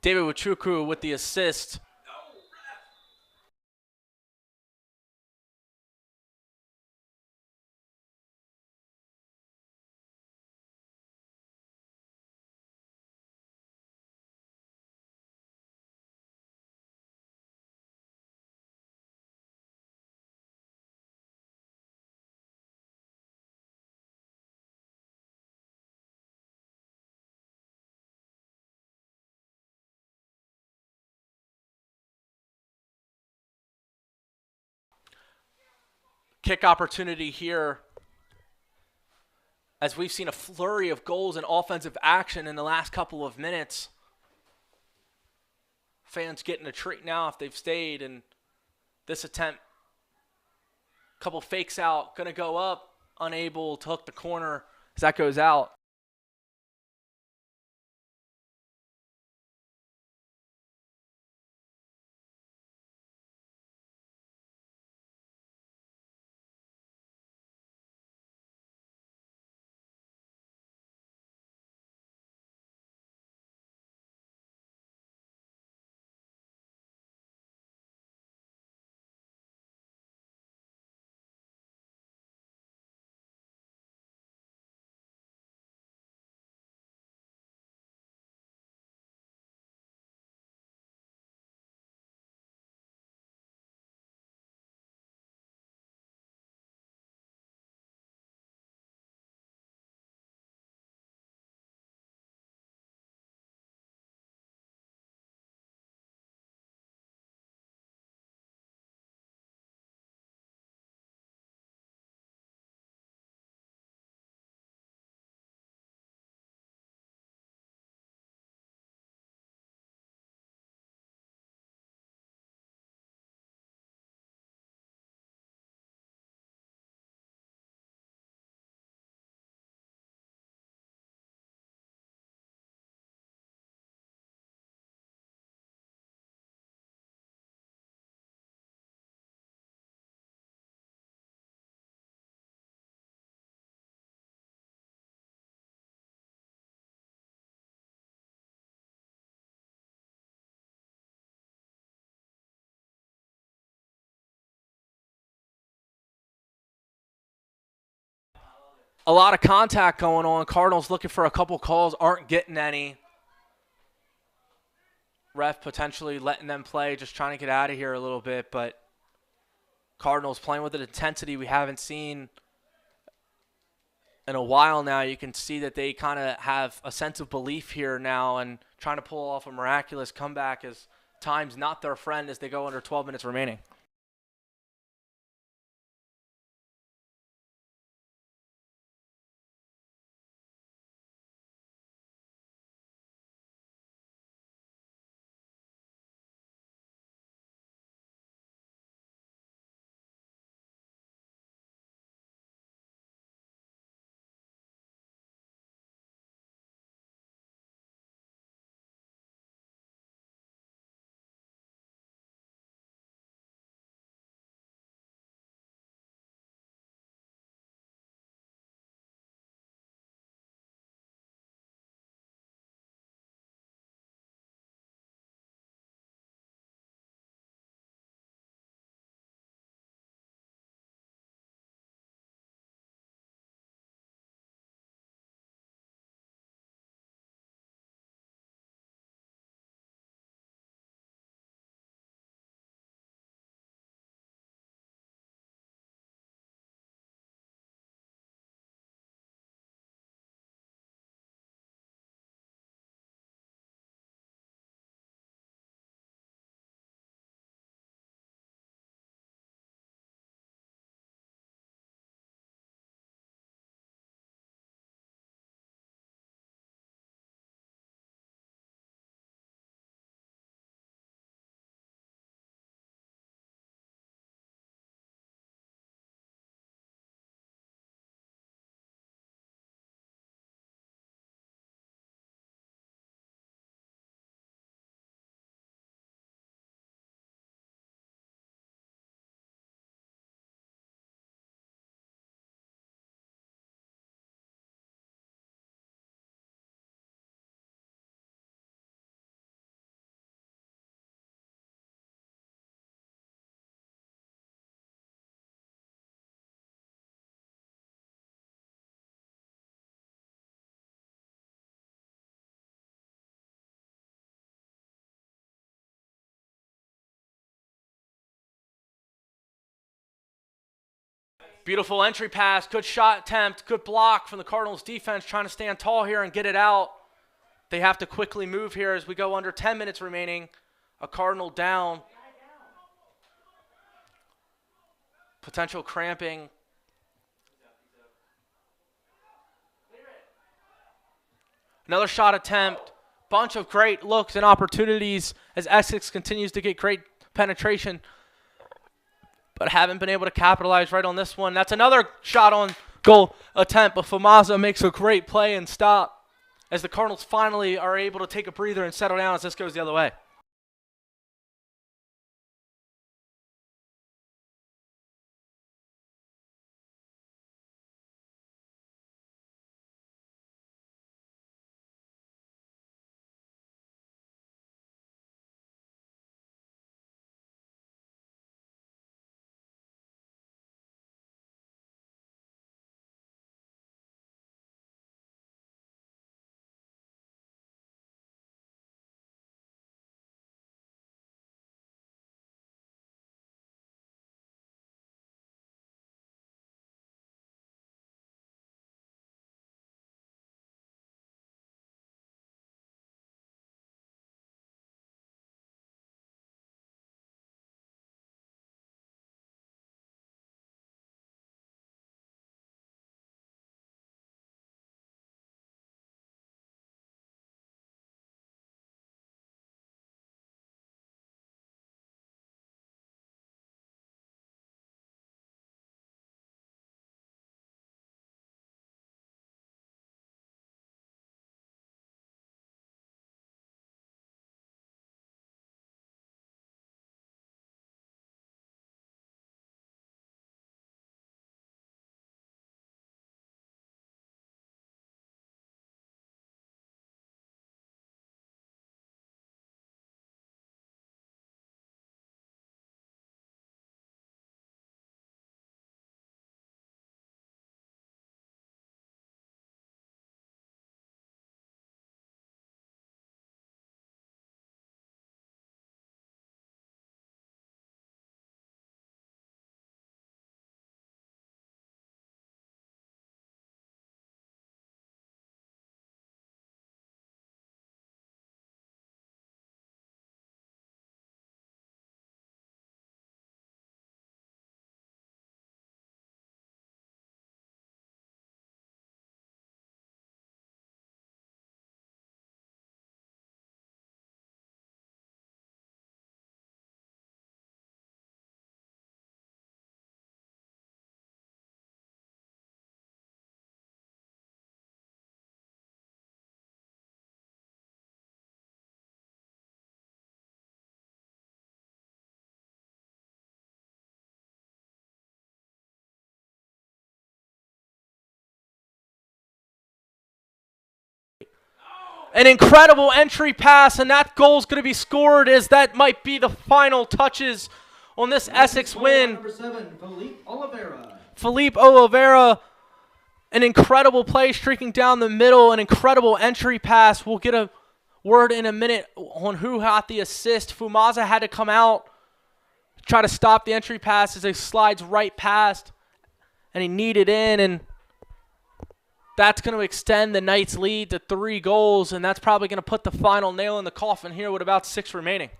David Wachukwu with the assist. Kick opportunity here as we've seen a flurry of goals and offensive action in the last couple of minutes. Fans getting a treat now if they've stayed, and this attempt, couple fakes out, going to go up, unable to hook the corner as that goes out. A lot of contact going on. Cardinals looking for a couple calls, aren't getting any. Ref potentially letting them play, just trying to get out of here a little bit, but Cardinals playing with an intensity we haven't seen in a while now. You can see that they kind of have a sense of belief here now and trying to pull off a miraculous comeback as time's not their friend as they go under 12 minutes remaining. Beautiful entry pass, good shot attempt, good block from the Cardinals defense trying to stand tall here and get it out. They have to quickly move here as we go under 10 minutes remaining. A Cardinal down. Potential cramping. Another shot attempt. Bunch of great looks and opportunities as Essex continues to get great penetration, but haven't been able to capitalize right on this one. That's another shot on goal attempt, but Famaza makes a great play and stop as the Cardinals finally are able to take a breather and settle down as this goes the other way. An incredible entry pass, and that goal's going to be scored as that might be the final touches on this Essex win. Number 7, Felipe Oliveira. Felipe Oliveira, an incredible play streaking down the middle, an incredible entry pass. We'll get a word in a minute on who got the assist. Fumaza had to come out, try to stop the entry pass as it slides right past, and he kneed in, and that's going to extend the Knights' lead to 3 goals, and that's probably going to put the final nail in the coffin here with about 6 remaining.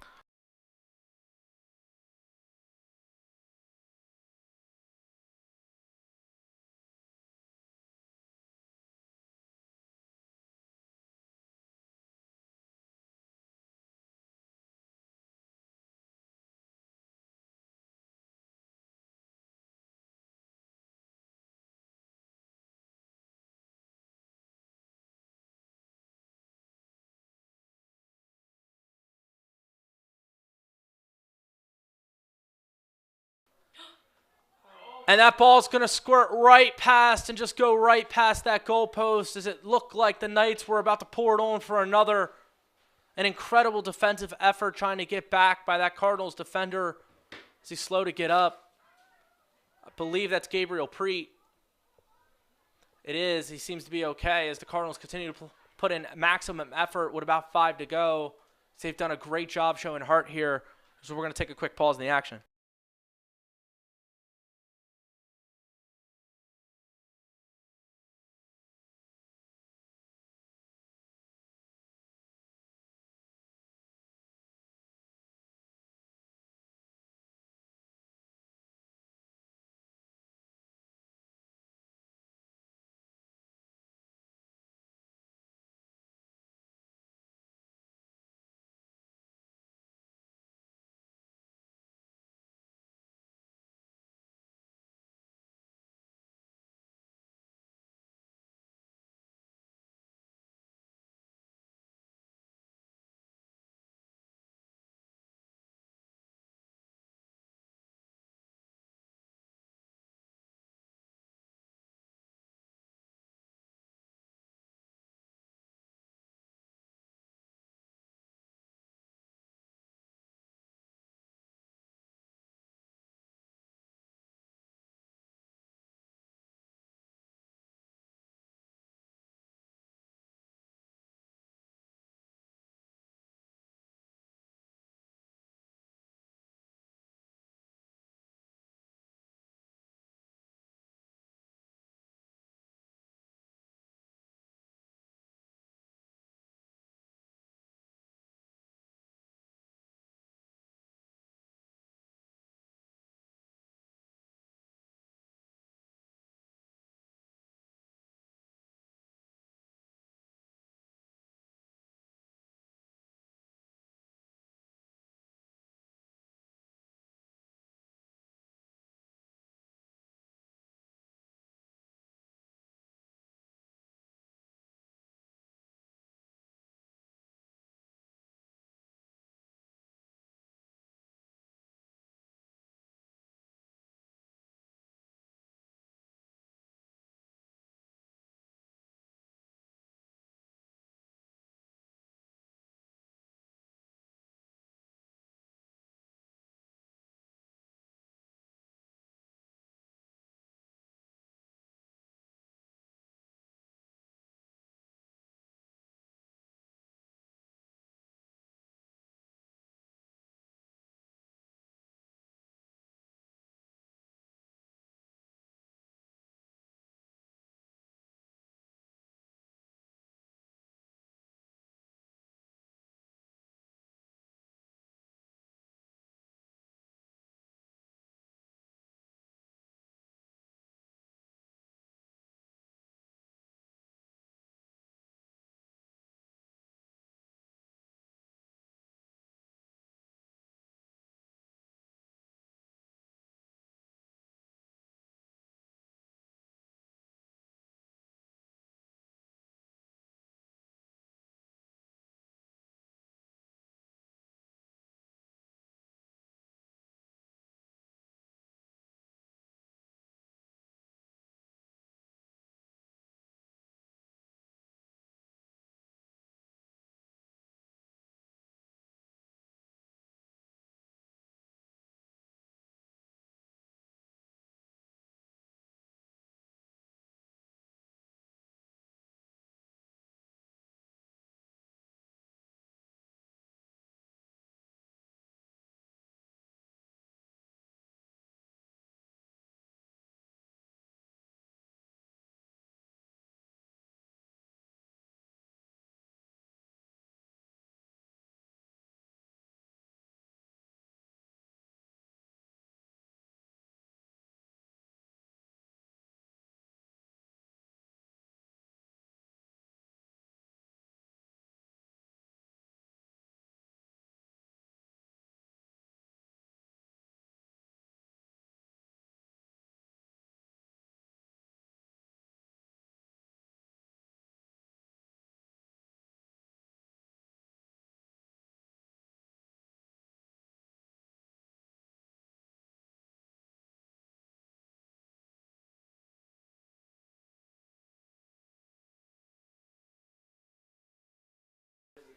And that ball's going to squirt right past and just go right past that goalpost as it looked like the Knights were about to pour it on for another. An incredible defensive effort trying to get back by that Cardinals defender as he's slow to get up. I believe that's Gabriel Preet. It is. He seems to be okay as the Cardinals continue to put in maximum effort with about 5 to go. So they've done a great job showing heart here. So we're going to take a quick pause in the action.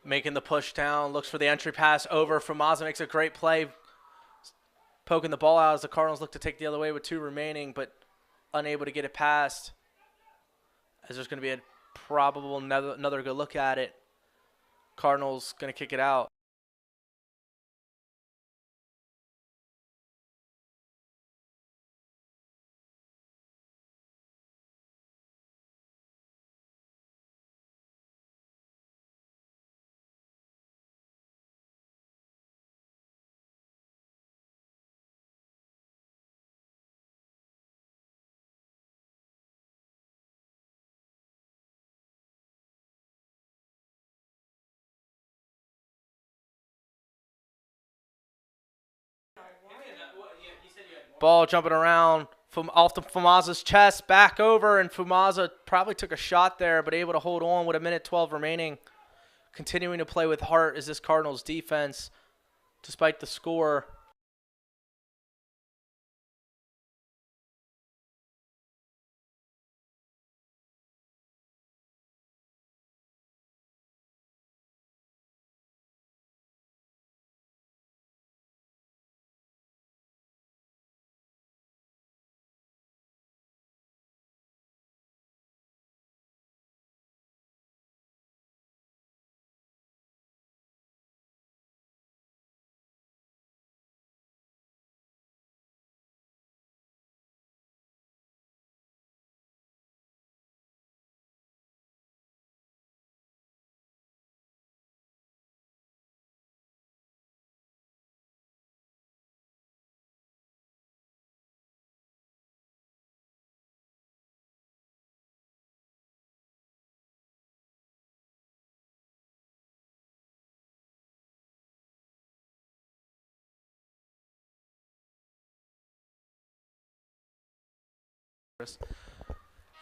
Making the push down, looks for the entry pass over. Fumaza makes a great play, poking the ball out as the Cardinals look to take the other way with 2 remaining, but unable to get it past. As there's going to be a probable another good look at it. Cardinals going to kick it out. Ball jumping around from off the Fumaza's chest, back over, and Fumaza probably took a shot there, but able to hold on with 1:12 remaining. Continuing to play with heart is this Cardinals defense, despite the score.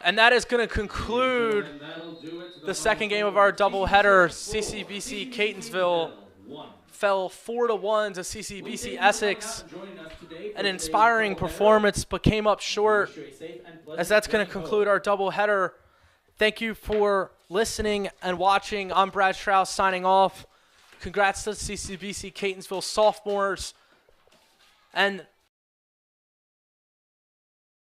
And that is going to conclude the second game of our doubleheader. CCBC Catonsville fell 4-1 to CCBC Essex. An inspiring performance, but came up short. As that's going to conclude our doubleheader. Thank you for listening and watching. I'm Brad Strauss signing off. Congrats to CCBC Catonsville sophomores. And